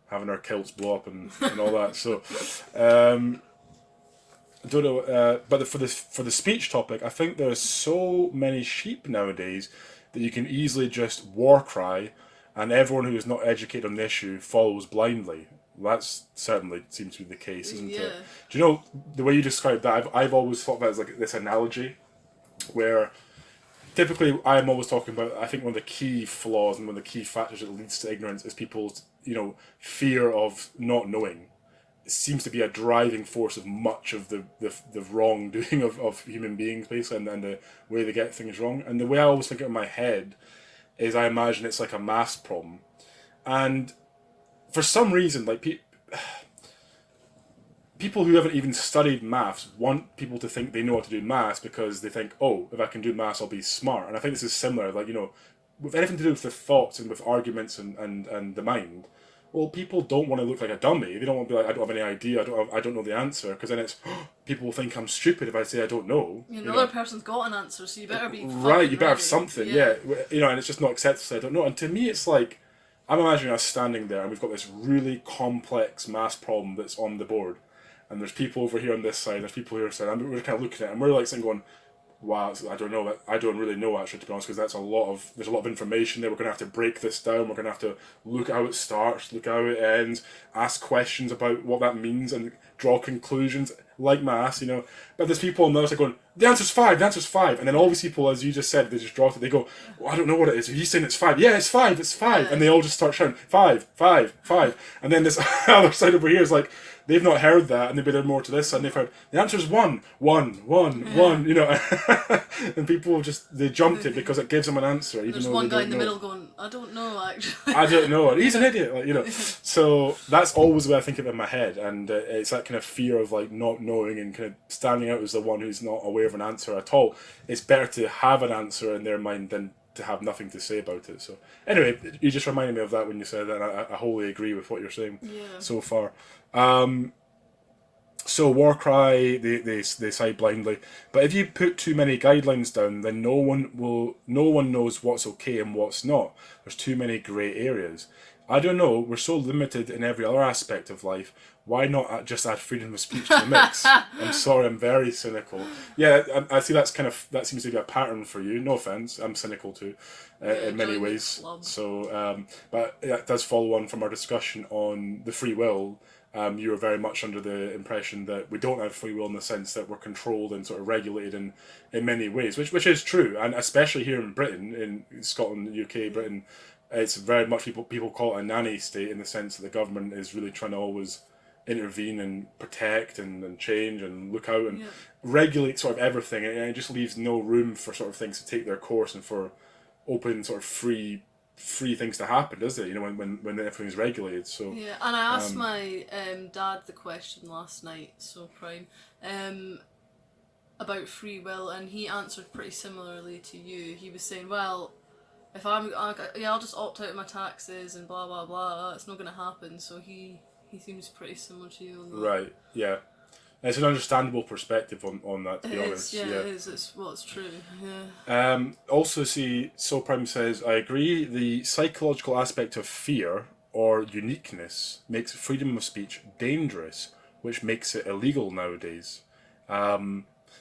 having our kilts blow up and all that. So, I don't know, but for the speech topic, I think there are so many sheep nowadays that you can easily just war cry, and everyone who is not educated on the issue follows blindly. That's certainly seems to be the case, isn't Yeah. it? Do you know the way you described that? I've always thought of it as like this analogy, where typically I'm always talking about. I think one of the key flaws and one of the key factors that leads to ignorance is people's fear of not knowing. It seems to be a driving force of much of the wrongdoing of human beings, basically, and the way they get things wrong. And the way I always think it in my head is I imagine it's like a maths problem, and for some reason, like people who haven't even studied maths want people to think they know how to do maths because they think, oh, if I can do maths, I'll be smart. And I think this is similar, like, with anything to do with the thoughts and with arguments and the mind. Well, people don't want to look like a dummy. They don't want to be like, I don't have any idea. I don't know the answer, because then it's people will think I'm stupid if I say I don't know. Another person's got an answer, so you better be right. You better have ready. something. Yeah. And it's just not accepted to say I don't know. And to me, it's like I'm imagining us standing there and we've got this really complex maths problem that's on the board, and there's people over here on this side, there's people here on this side, and we're kind of looking at it, and we're like sitting going, wow, I don't know. I don't really know, actually, to be honest, because there's a lot of information there. We're going to have to break this down. We're going to have to look at how it starts, look how it ends, ask questions about what that means, and draw conclusions like maths, But there's people on the other side going, the answer's 5, the answer's 5. And then all these people, as you just said, they just drop it. They go, well, I don't know what it is. He's saying it's 5. Yeah, it's 5, it's 5. Yeah. And they all just start shouting, 5, 5, 5. And then this other side over here is like, they've not heard that, and they've been more to this, and they've heard the answer's 1, 1, 1, 1, and people they jumped it because it gives them an answer. Even There's though one they guy don't in the know. middle going, I don't know, actually. I don't know. He's an idiot, So that's always the way I think of it in my head, and it's that kind of fear of like not knowing and kind of standing out as the one who's not aware of an answer at all. It's better to have an answer in their mind than to have nothing to say about it. So anyway, you just reminded me of that when you said that, and I wholly agree with what you're saying so far. So Warcry, they side blindly, but if you put too many guidelines down, then no one knows what's okay and what's not. There's too many grey areas. I don't know. We're so limited in every other aspect of life. Why not just add freedom of speech to the mix? I'm sorry, I'm very cynical. Yeah, I see that seems to be a pattern for you. No offense, I'm cynical too, in many ways. So, but that does follow on from our discussion on the free will. You were very much under the impression that we don't have free will in the sense that we're controlled and sort of regulated in many ways, which is true, and especially here in Britain, in Scotland, UK, Britain, it's very much people call it a nanny state in the sense that the government is really trying to always intervene and protect and change and look out and regulate sort of everything, and it just leaves no room for sort of things to take their course and for open sort of free things to happen, does it? When everything's regulated. So yeah, and I asked my dad the question last night, so Prime, about free will, and he answered pretty similarly to you. He was saying, well, if I'll just opt out of my taxes and blah blah blah, it's not going to happen. So he seems pretty similar to you on that. Right. Yeah. It's an understandable perspective on that, to be honest. Yeah, it is. It's true. Yeah. Also, So Prime says, I agree, the psychological aspect of fear or uniqueness makes freedom of speech dangerous, which makes it illegal nowadays.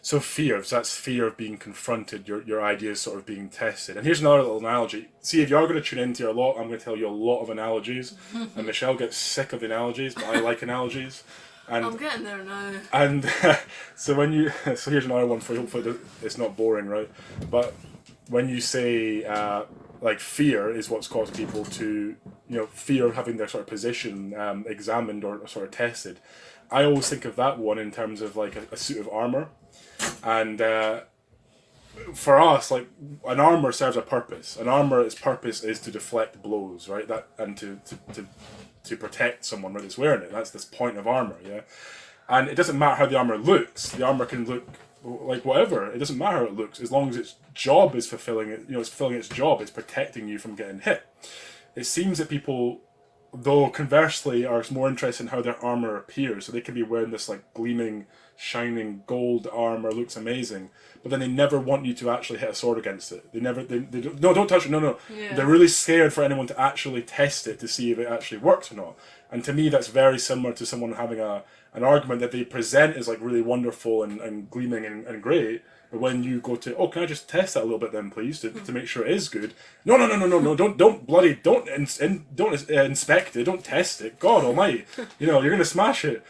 So that's fear of being confronted, your ideas sort of being tested. And here's another little analogy. See, if you're going to tune into a lot, I'm going to tell you a lot of analogies. And Michelle gets sick of the analogies, but I like analogies. And, I'm getting there now. And so here's another one for you. Hopefully it's not boring, right? But when you say like fear is what's caused people to, fear of having their sort of position examined or sort of tested, I always think of that one in terms of like a suit of armor, and for us, like an armor serves a purpose. An armor, its purpose is to deflect blows, right? And to protect someone when it's wearing it. That's this point of armor, yeah. And it doesn't matter how the armor looks. The armor can look like whatever. It doesn't matter how it looks as long as its job is fulfilling it. It's fulfilling its job. It's protecting you from getting hit. It seems that people, though conversely, are more interested in how their armor appears. So they can be wearing this like gleaming, shining gold armor, looks amazing, but then they never want you to actually hit a sword against it. They don't touch it. No. Yeah. They're really scared for anyone to actually test it to see if it actually works or not. And to me, that's very similar to someone having an argument that they present as like really wonderful and gleaming and great. But when you go to, oh, can I just test that a little bit then, please, to make sure it is good? No, don't bloody, don't inspect it, don't test it. God Almighty, you're gonna smash it.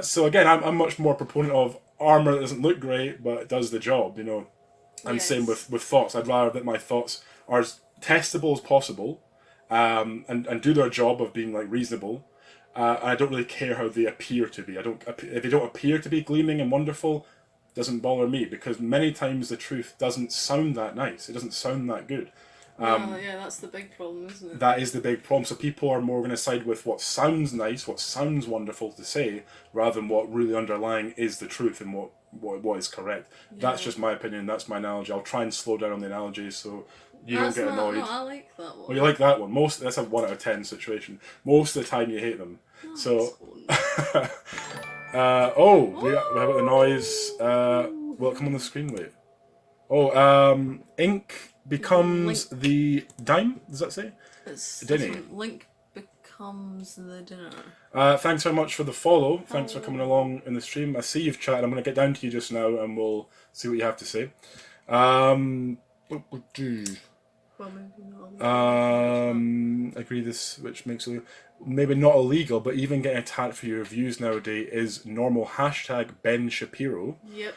So again, I'm much more proponent of armor that doesn't look great, but it does the job, And same with thoughts. I'd rather that my thoughts are as testable as possible, and do their job of being like reasonable. I don't really care how they appear to be. If they don't appear to be gleaming and wonderful, doesn't bother me, because many times the truth doesn't sound that nice. It doesn't sound that good. Yeah, that's the big problem, isn't it? That is the big problem. So people are more going to side with what sounds nice, what sounds wonderful to say, rather than what really underlying is the truth and what is correct. Yeah. That's just my opinion. That's my analogy. I'll try and slow down on the analogies so you don't get annoyed. No, I like that one. Well, you like that one. That's a 1 out of 10 situation. Most of the time you hate them. No, so. We have the noise. Will it come on the screen? Wait. Ink becomes the dime. Does that say? It's Dinny. Link becomes the dinner. Thanks very much for the follow. Thanks for coming along in the stream. I see you've chatted. I'm going to get down to you just now, and we'll see what you have to say. Agree this, which makes it maybe not illegal, but even getting attacked for your reviews nowadays is normal. Hashtag Ben Shapiro. Yep.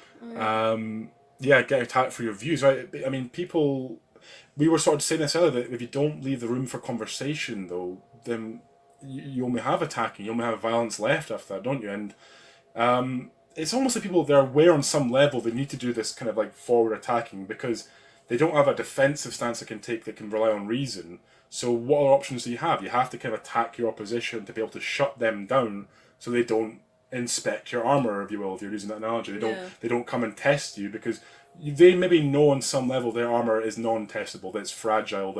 Yeah, get attacked for your views, right? I mean, people. We were sort of saying this earlier, that if you don't leave the room for conversation, though, then you only have attacking, you only have violence left after that, don't you? And it's almost like people, they're aware on some level they need to do this kind of like forward attacking, because they don't have a defensive stance they can take that can rely on reason. So what other options do you have? You have to kind of attack your opposition to be able to shut them down so they don't inspect your armor, if you will, if you're using that analogy. They don't come and test you, because they maybe know on some level their armor is non-testable, that it's fragile,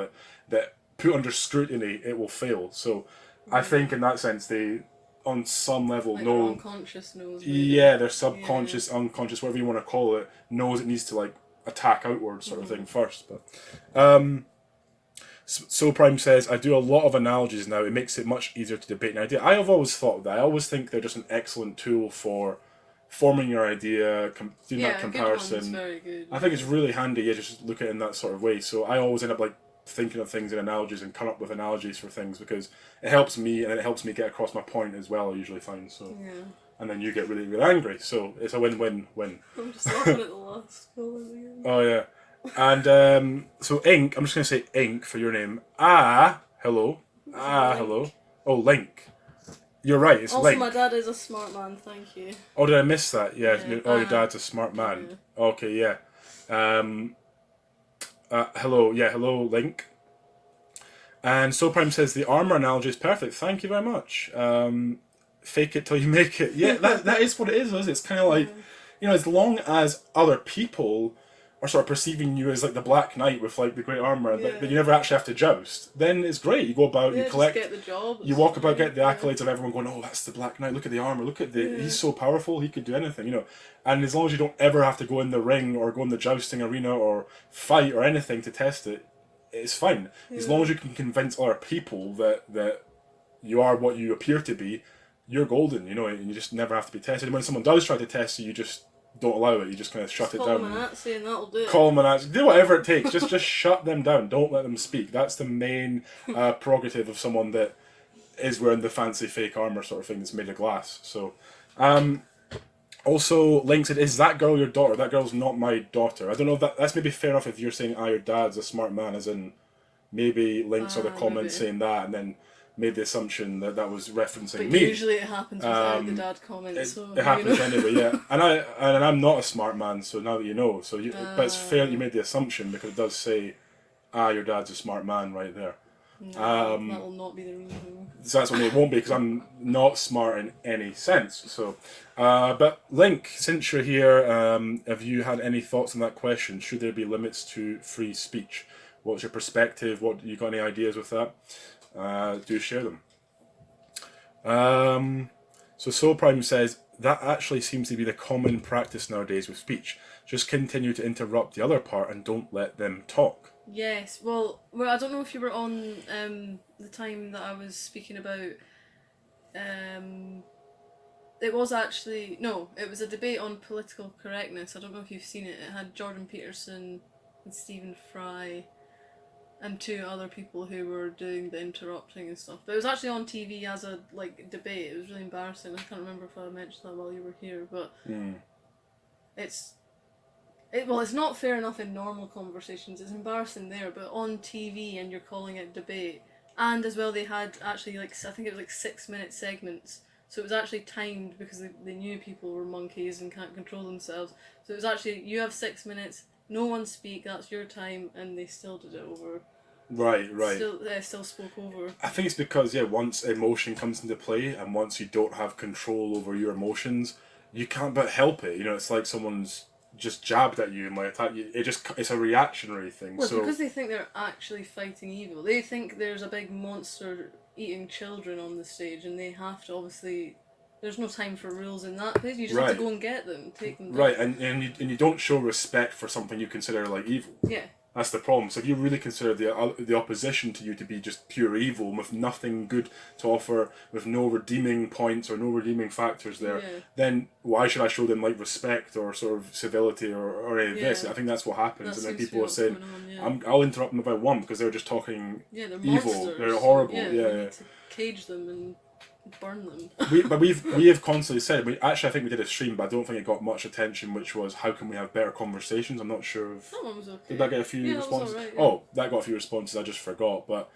that put under scrutiny it will fail. So I think in that sense they, on some level, like know. Their unconscious knows. Maybe. Yeah, their subconscious, unconscious, whatever you want to call it, knows it needs to like attack outwards sort of thing first. But So Prime says, I do a lot of analogies now. It makes it much easier to debate an idea. I have always thought that. I always think they're just an excellent tool for forming your idea, doing that comparison. Good one's very good. I think it's really handy. Yeah, just look at it in that sort of way. So I always end up like thinking of things in analogies and come up with analogies for things, because it helps me and it helps me get across my point as well. I usually find so. Yeah. And then you get really, really angry. So it's a win-win-win. I'm just laughing at the last comment again. Oh yeah. And so Ink, I'm just going to say Ink for your name. Hello. Hello. Oh, Link. You're right, it's also, Link. my dad is a smart man, thank you. Oh, did I miss that? Yeah. Yeah. Your dad's a smart man. Yeah. Okay, yeah. Hello, Link. And So Prime says, the armor analogy is perfect. Thank you very much. Fake it till you make it. Yeah, that is what it is, isn't it? It's kind of like, as long as other people are sort of perceiving you as like the Black Knight with like the great armor, but you never actually have to joust, then it's great. You go about, you collect, just get the job. you walk about, get the accolades of everyone going, oh, that's the Black Knight, look at the armor, look at he's so powerful, he could do anything, And as long as you don't ever have to go in the ring or go in the jousting arena or fight or anything to test it, it's fine. As long as you can convince other people that you are what you appear to be, you're golden, and you just never have to be tested. And when someone does try to test you, you just don't allow it. You just kind of shut it down. Call them a Nazi and that'll do it. Call them a Nazi. Do whatever it takes. just shut them down. Don't let them speak. That's the main prerogative of someone that is wearing the fancy fake armor sort of thing that's made of glass. So, also, Link said, is that girl your daughter? That girl's not my daughter. I don't know if that's maybe fair enough if you're saying, your dad's a smart man, as in maybe Link saw the comment saying that and then made the assumption that was referencing but me. Usually it happens without the dad comment. It happens anyway, yeah. And I'm not a smart man, so now that you know. But it's fair that you made the assumption, because it does say, your dad's a smart man right there. No, that will not be the reason. So that's what it won't be, because I'm not smart in any sense. So, but Link, since you're here, have you had any thoughts on that question? Should there be limits to free speech? What's your perspective? What you got any ideas with that? Do share them. So Prime says, that actually seems to be the common practice nowadays with speech. Just continue to interrupt the other part and don't let them talk. Yes, well, I don't know if you were on the time that I was speaking about It was actually no, it was a debate on political correctness. I don't know if you've seen it. It had Jordan Peterson and Stephen Fry and two other people who were doing the interrupting and stuff. But it was actually on TV as a debate. It was really embarrassing. I can't remember if I mentioned that while you were here, but it's not fair enough in normal conversations. It's embarrassing there, but on TV and you're calling it debate. And as well, they had actually I think it was 6-minute segments. So it was actually timed because they knew people were monkeys and can't control themselves. So it was actually, you have 6 minutes, no one speak, that's your time, and they still did it over. Right. Still spoke over. I think it's because, once emotion comes into play and once you don't have control over your emotions, you can't but help it. It's like someone's just jabbed at you and attack you. It's a reactionary thing. Well, so because they think they're actually fighting evil. They think there's a big monster eating children on the stage, and they have to obviously. There's no time for rules in that place. You just have to go and get them, take them down. Right, and you don't show respect for something you consider like evil. Yeah. That's the problem. So if you really consider the opposition to you to be just pure evil, with nothing good to offer, with no redeeming points or no redeeming factors there, then why should I show them respect or sort of civility or any of this? I think that's what happens. And then people are saying, I'll interrupt them if I want because they're just talking they're evil. Monsters. They're horrible. You need to cage them and burn them. we have constantly said, I think we did a stream, but I don't think it got much attention, which was how can we have better conversations. I'm not sure if that one was okay. Did that get a few responses? That was Oh, that got a few responses. I just forgot. But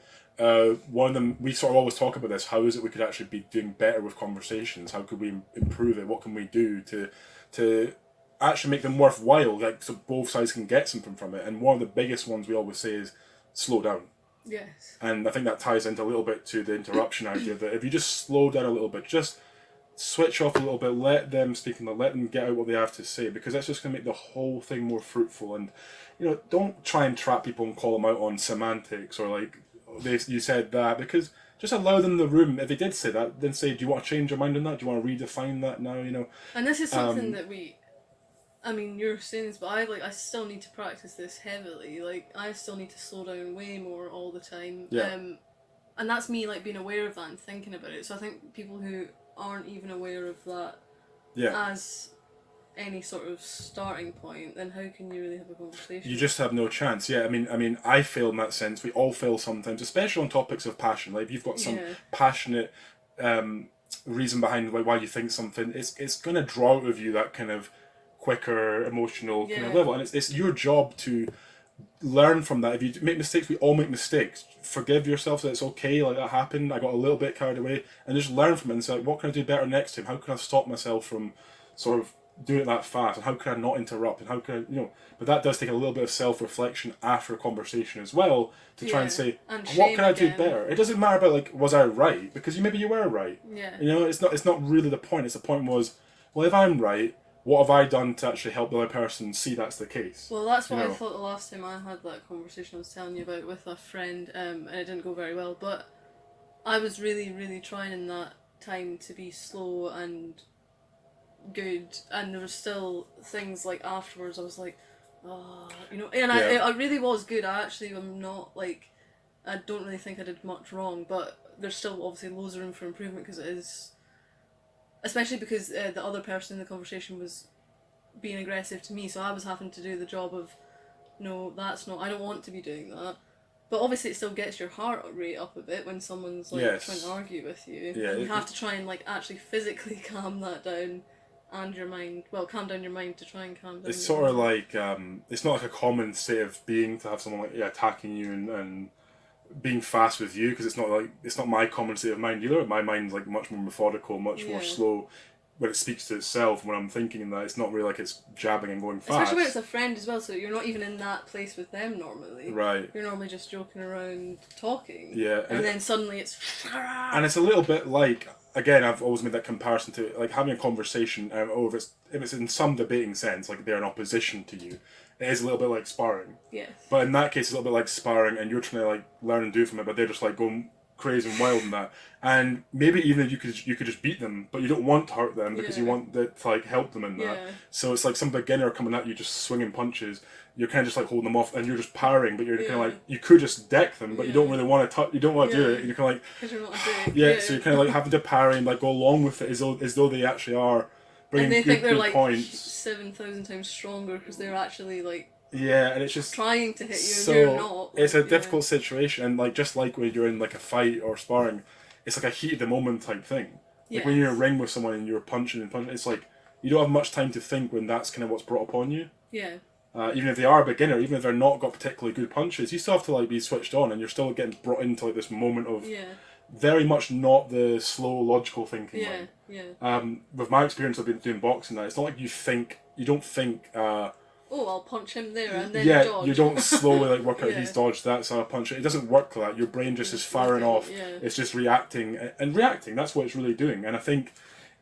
one of them, we sort of always talk about this. How is it we could actually be doing better with conversations? How could we improve it? What can we do to actually make them worthwhile? So both sides can get something from it. And one of the biggest ones we always say is slow down. Yes. And I think that ties into a little bit to the interruption idea, that if you just slow down a little bit, just switch off a little bit, let them speak and let them get out what they have to say, because that's just going to make the whole thing more fruitful. And, don't try and trap people and call them out on semantics or you said that, because just allow them the room. If they did say that, then say, do you want to change your mind on that? Do you want to redefine that now? And this is something that you're saying this, but I still need to practice this heavily. I still need to slow down way more all the time. Yeah. And that's me being aware of that and thinking about it. So I think people who aren't even aware of that as any sort of starting point, then how can you really have a conversation? You just have no chance. Yeah, I fail in that sense. We all fail sometimes, especially on topics of passion. If you've got some passionate reason behind why you think something, it's going to draw out of you that kind of quicker emotional kind of level, and it's your job to learn from that. If you make mistakes, we all make mistakes. Forgive yourself that it's okay, that happened, I got a little bit carried away, and just learn from it and say, what can I do better next time? How can I stop myself from sort of doing it that fast, and how can I not interrupt, and how can I, but that does take a little bit of self-reflection after a conversation as well, to try and say, what can I do better? It doesn't matter about was I right, because maybe you were right. It's not really the point. It's the point was, well, if I'm right, what have I done to actually help the other person see that's the case? Well, that's what I thought the last time I had that conversation I was telling you about with a friend, and it didn't go very well, but I was really, really trying in that time to be slow and good, and there was still things afterwards I was I really was good. I'm not I don't really think I did much wrong, but there's still obviously loads of room for improvement, because it is. Especially because the other person in the conversation was being aggressive to me, so I was having to do the job of, no, that's not, I don't want to be doing that. But obviously it still gets your heart rate up a bit when someone's trying to argue with you. Yeah, and you have to try and actually physically calm that down, and your mind, calm down your mind to try and calm down. It's sort of it's not a common state of being to have someone attacking you and being fast with you, because it's not my common state of mind either. My mind's much more methodical, much more slow when it speaks to itself. When I'm thinking that, it's not really it's jabbing and going fast. Especially when it's a friend as well, so you're not even in that place with them normally. Right. You're normally just joking around, talking. Yeah. And then suddenly it's. And it's a little bit again, I've always made that comparison to having a conversation, or if it's in some debating sense, they're in opposition to you. It is a little bit like sparring. Yes. But in that case, it's a little bit like sparring, and you're trying to learn and do from it, but they're just going crazy and wild and that. And maybe even if you could just beat them, but you don't want to hurt them because you want to like help them in that. Yeah. So it's like some beginner coming at you just swinging punches. You're kind of just like holding them off, and you're just parrying, but you're kind of like you could just deck them, but you don't really want to touch. You don't want to do it. And you're kind of like because you're not a dick. yeah, so you're kind of like having to parry and like go along with it as though they actually are bringing and they think they're good like points. 7,000 times stronger because they're actually like Yeah, and it's just trying to hit you so and you're not. it's a difficult situation, and like just like when you're in like a fight or sparring, it's like a heat of the moment type thing. Like when you're in a ring with someone and you're punching and punching, it's like you don't have much time to think when that's kind of what's brought upon you. Yeah. Even if they are a beginner, even if they're not got particularly good punches, you still have to like be switched on, and you're still getting brought into like this moment of very much not the slow logical thinking. With my experience, I've been doing boxing now. It's not like you don't think. Oh, I'll punch him there and then dodge. You don't slowly like work out he's dodged that, so I'll punch it. It doesn't work like that. Your brain just is firing off. It's just reacting and reacting. That's what it's really doing. And I think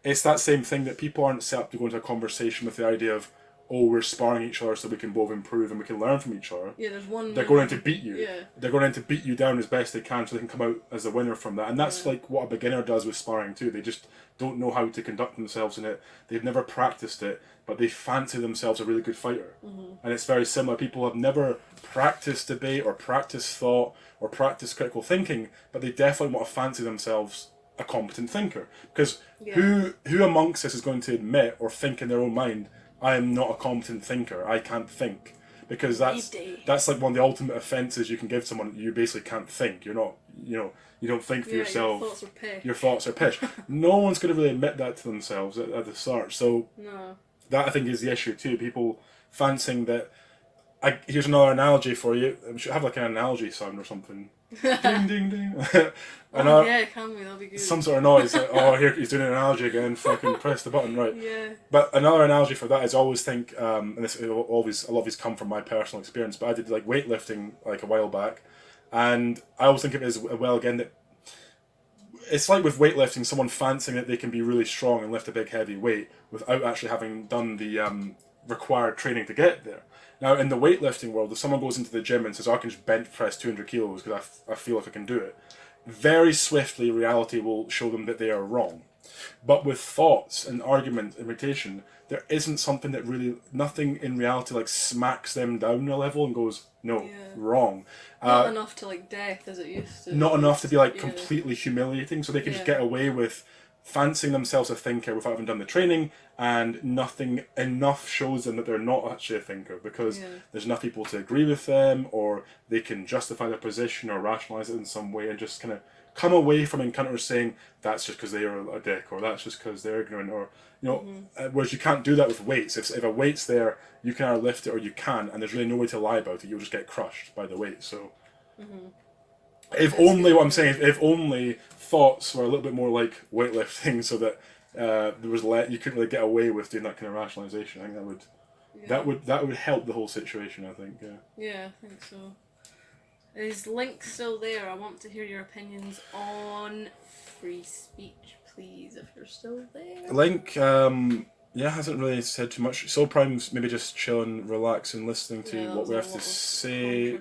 it's that same thing that people aren't set up to go into a conversation with the idea of, oh, we're sparring each other so we can both improve and we can learn from each other. Yeah, there's one. They're going to beat you. Yeah. They're going to beat you down as best they can so they can come out as a winner from that. And that's like what a beginner does with sparring too. They just don't know how to conduct themselves in it. They've never practiced it, but they fancy themselves a really good fighter. And it's very similar. People have never practiced debate or practiced thought or practiced critical thinking, but they definitely want to fancy themselves a competent thinker. Because who amongst us is going to admit or think in their own mind, I am not a competent thinker, I can't think? Because that's like one of the ultimate offences you can give someone. You basically can't think. You're not, you don't think for yourself. Your thoughts are pish. Your thoughts are pish. No one's going to really admit that to themselves at the start. So that I think is the issue too. People fancying that. Here's another analogy for you. We should have like an analogy sound or something. Ding ding ding. Can we? That'd be good. Some sort of noise. Like, oh, here he's doing an analogy again. Fucking press the button, right? Yeah. But another analogy for that is I always think, and this always a lot of these come from my personal experience. But I did like weightlifting like a while back, and I always think of it as well again that it's like with weightlifting, someone fancying that they can be really strong and lift a big heavy weight without actually having done the required training to get there. Now, in the weightlifting world, if someone goes into the gym and says, oh, I can just bench press 200 kilos because I feel like I can do it, very swiftly reality will show them that they are wrong. But with thoughts and argument and meditation, there isn't something that really, nothing in reality like smacks them down a level and goes, no, wrong. Not enough to like death as it used to. Not enough to be like completely humiliating, so they can just get away with fancying themselves a thinker without having done the training, and nothing enough shows them that they're not actually a thinker because there's enough people to agree with them, or they can justify their position or rationalize it in some way and just kind of come away from encounters saying that's just because they are a dick, or that's just because they're ignorant, or whereas you can't do that with weights. If a weight's there, you can either lift it or you can, and there's really no way to lie about it. You'll just get crushed by the weight. So if only thoughts were a little bit more like weightlifting, so that there was you couldn't really get away with doing that kind of rationalization. I think that would help the whole situation. I think. Yeah, I think so. Is Link still there? I want to hear your opinions on free speech, please, if you're still there. Link, hasn't really said too much. Soul Prime's maybe just chilling, relaxing, listening to what we have to say.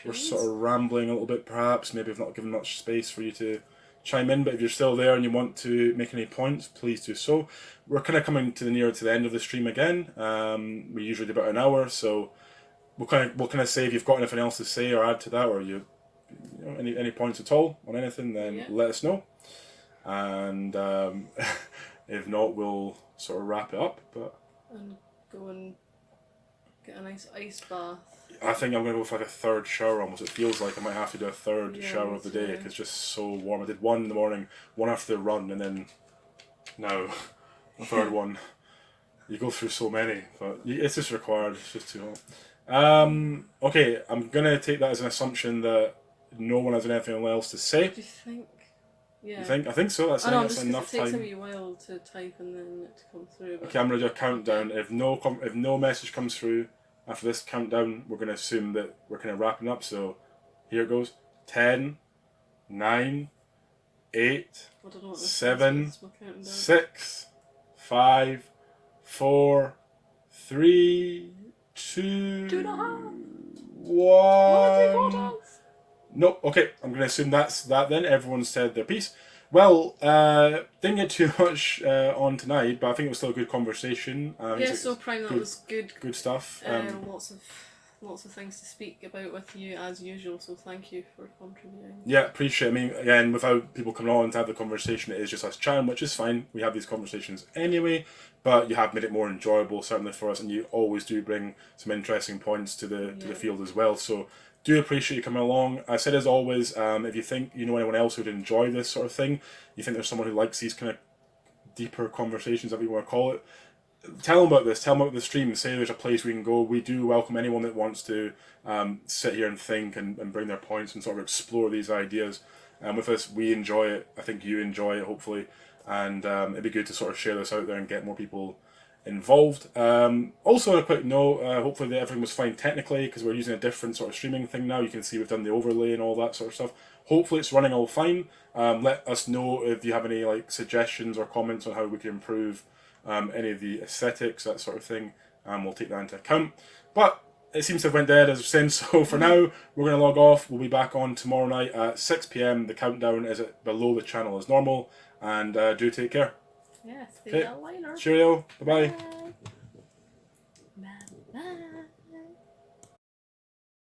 We're sort of rambling a little bit, perhaps. Maybe I've not given much space for you to chime in, but if you're still there and you want to make any points, please do so. We're kind of coming nearer to the end of the stream again. We usually do about an hour, so we'll kind of say if you've got anything else to say or add to that, or any points at all on anything, then let us know. And if not, we'll sort of wrap it up. And go and get a nice ice bath. I think I'm going to go for like a third shower almost. It feels like I might have to do a third shower of the day because it's just so warm. I did one in the morning, one after the run, and then now a third one. You go through so many, but it's just required. It's just too hot. Okay, I'm going to take that as an assumption that no one has anything else to say. Do you think? Yeah. You think? I think so. That's enough time. It takes a wee while to type and then it to come through. Okay, I'm going to do a countdown. If no message comes through after this countdown, we're going to assume that we're kind of wrapping up. So here it goes. 10, 9, 8, 7, 6, 5, 4, 3, 2, 1. Nope. Okay, I'm going to assume that's that then. Everyone's said their piece. Well, didn't get too much on tonight, but I think it was still a good conversation. Yeah, so Prime, that good, was good. good stuff. Lots of things to speak about with you as usual. So thank you for contributing. Yeah, appreciate it. I mean, again, without people coming on to have the conversation, it is just us chatting, which is fine. We have these conversations anyway, but you have made it more enjoyable, certainly for us, and you always do bring some interesting points to the field as well. So do appreciate you coming along. I said as always, if you think you know anyone else who'd enjoy this sort of thing, you think there's someone who likes these kind of deeper conversations, whatever you want to call it, tell them about this. Tell them about the stream. Say there's a place we can go. We do welcome anyone that wants to sit here and think and bring their points and sort of explore these ideas. And with us, we enjoy it. I think you enjoy it, hopefully. And it'd be good to sort of share this out there and get more people involved. Also, on a quick note, hopefully that everything was fine technically, because we're using a different sort of streaming thing now. You can see we've done the overlay and all that sort of stuff. Hopefully it's running all fine. Let us know if you have any like suggestions or comments on how we can improve any of the aesthetics, that sort of thing. We'll take that into account. But it seems to have went dead as I've said, so for now we're going to log off. We'll be back on tomorrow night at 6 p.m. The countdown is at below the channel as normal, and do take care. Yeah, see you later. Cheerio. Bye-bye. Bye.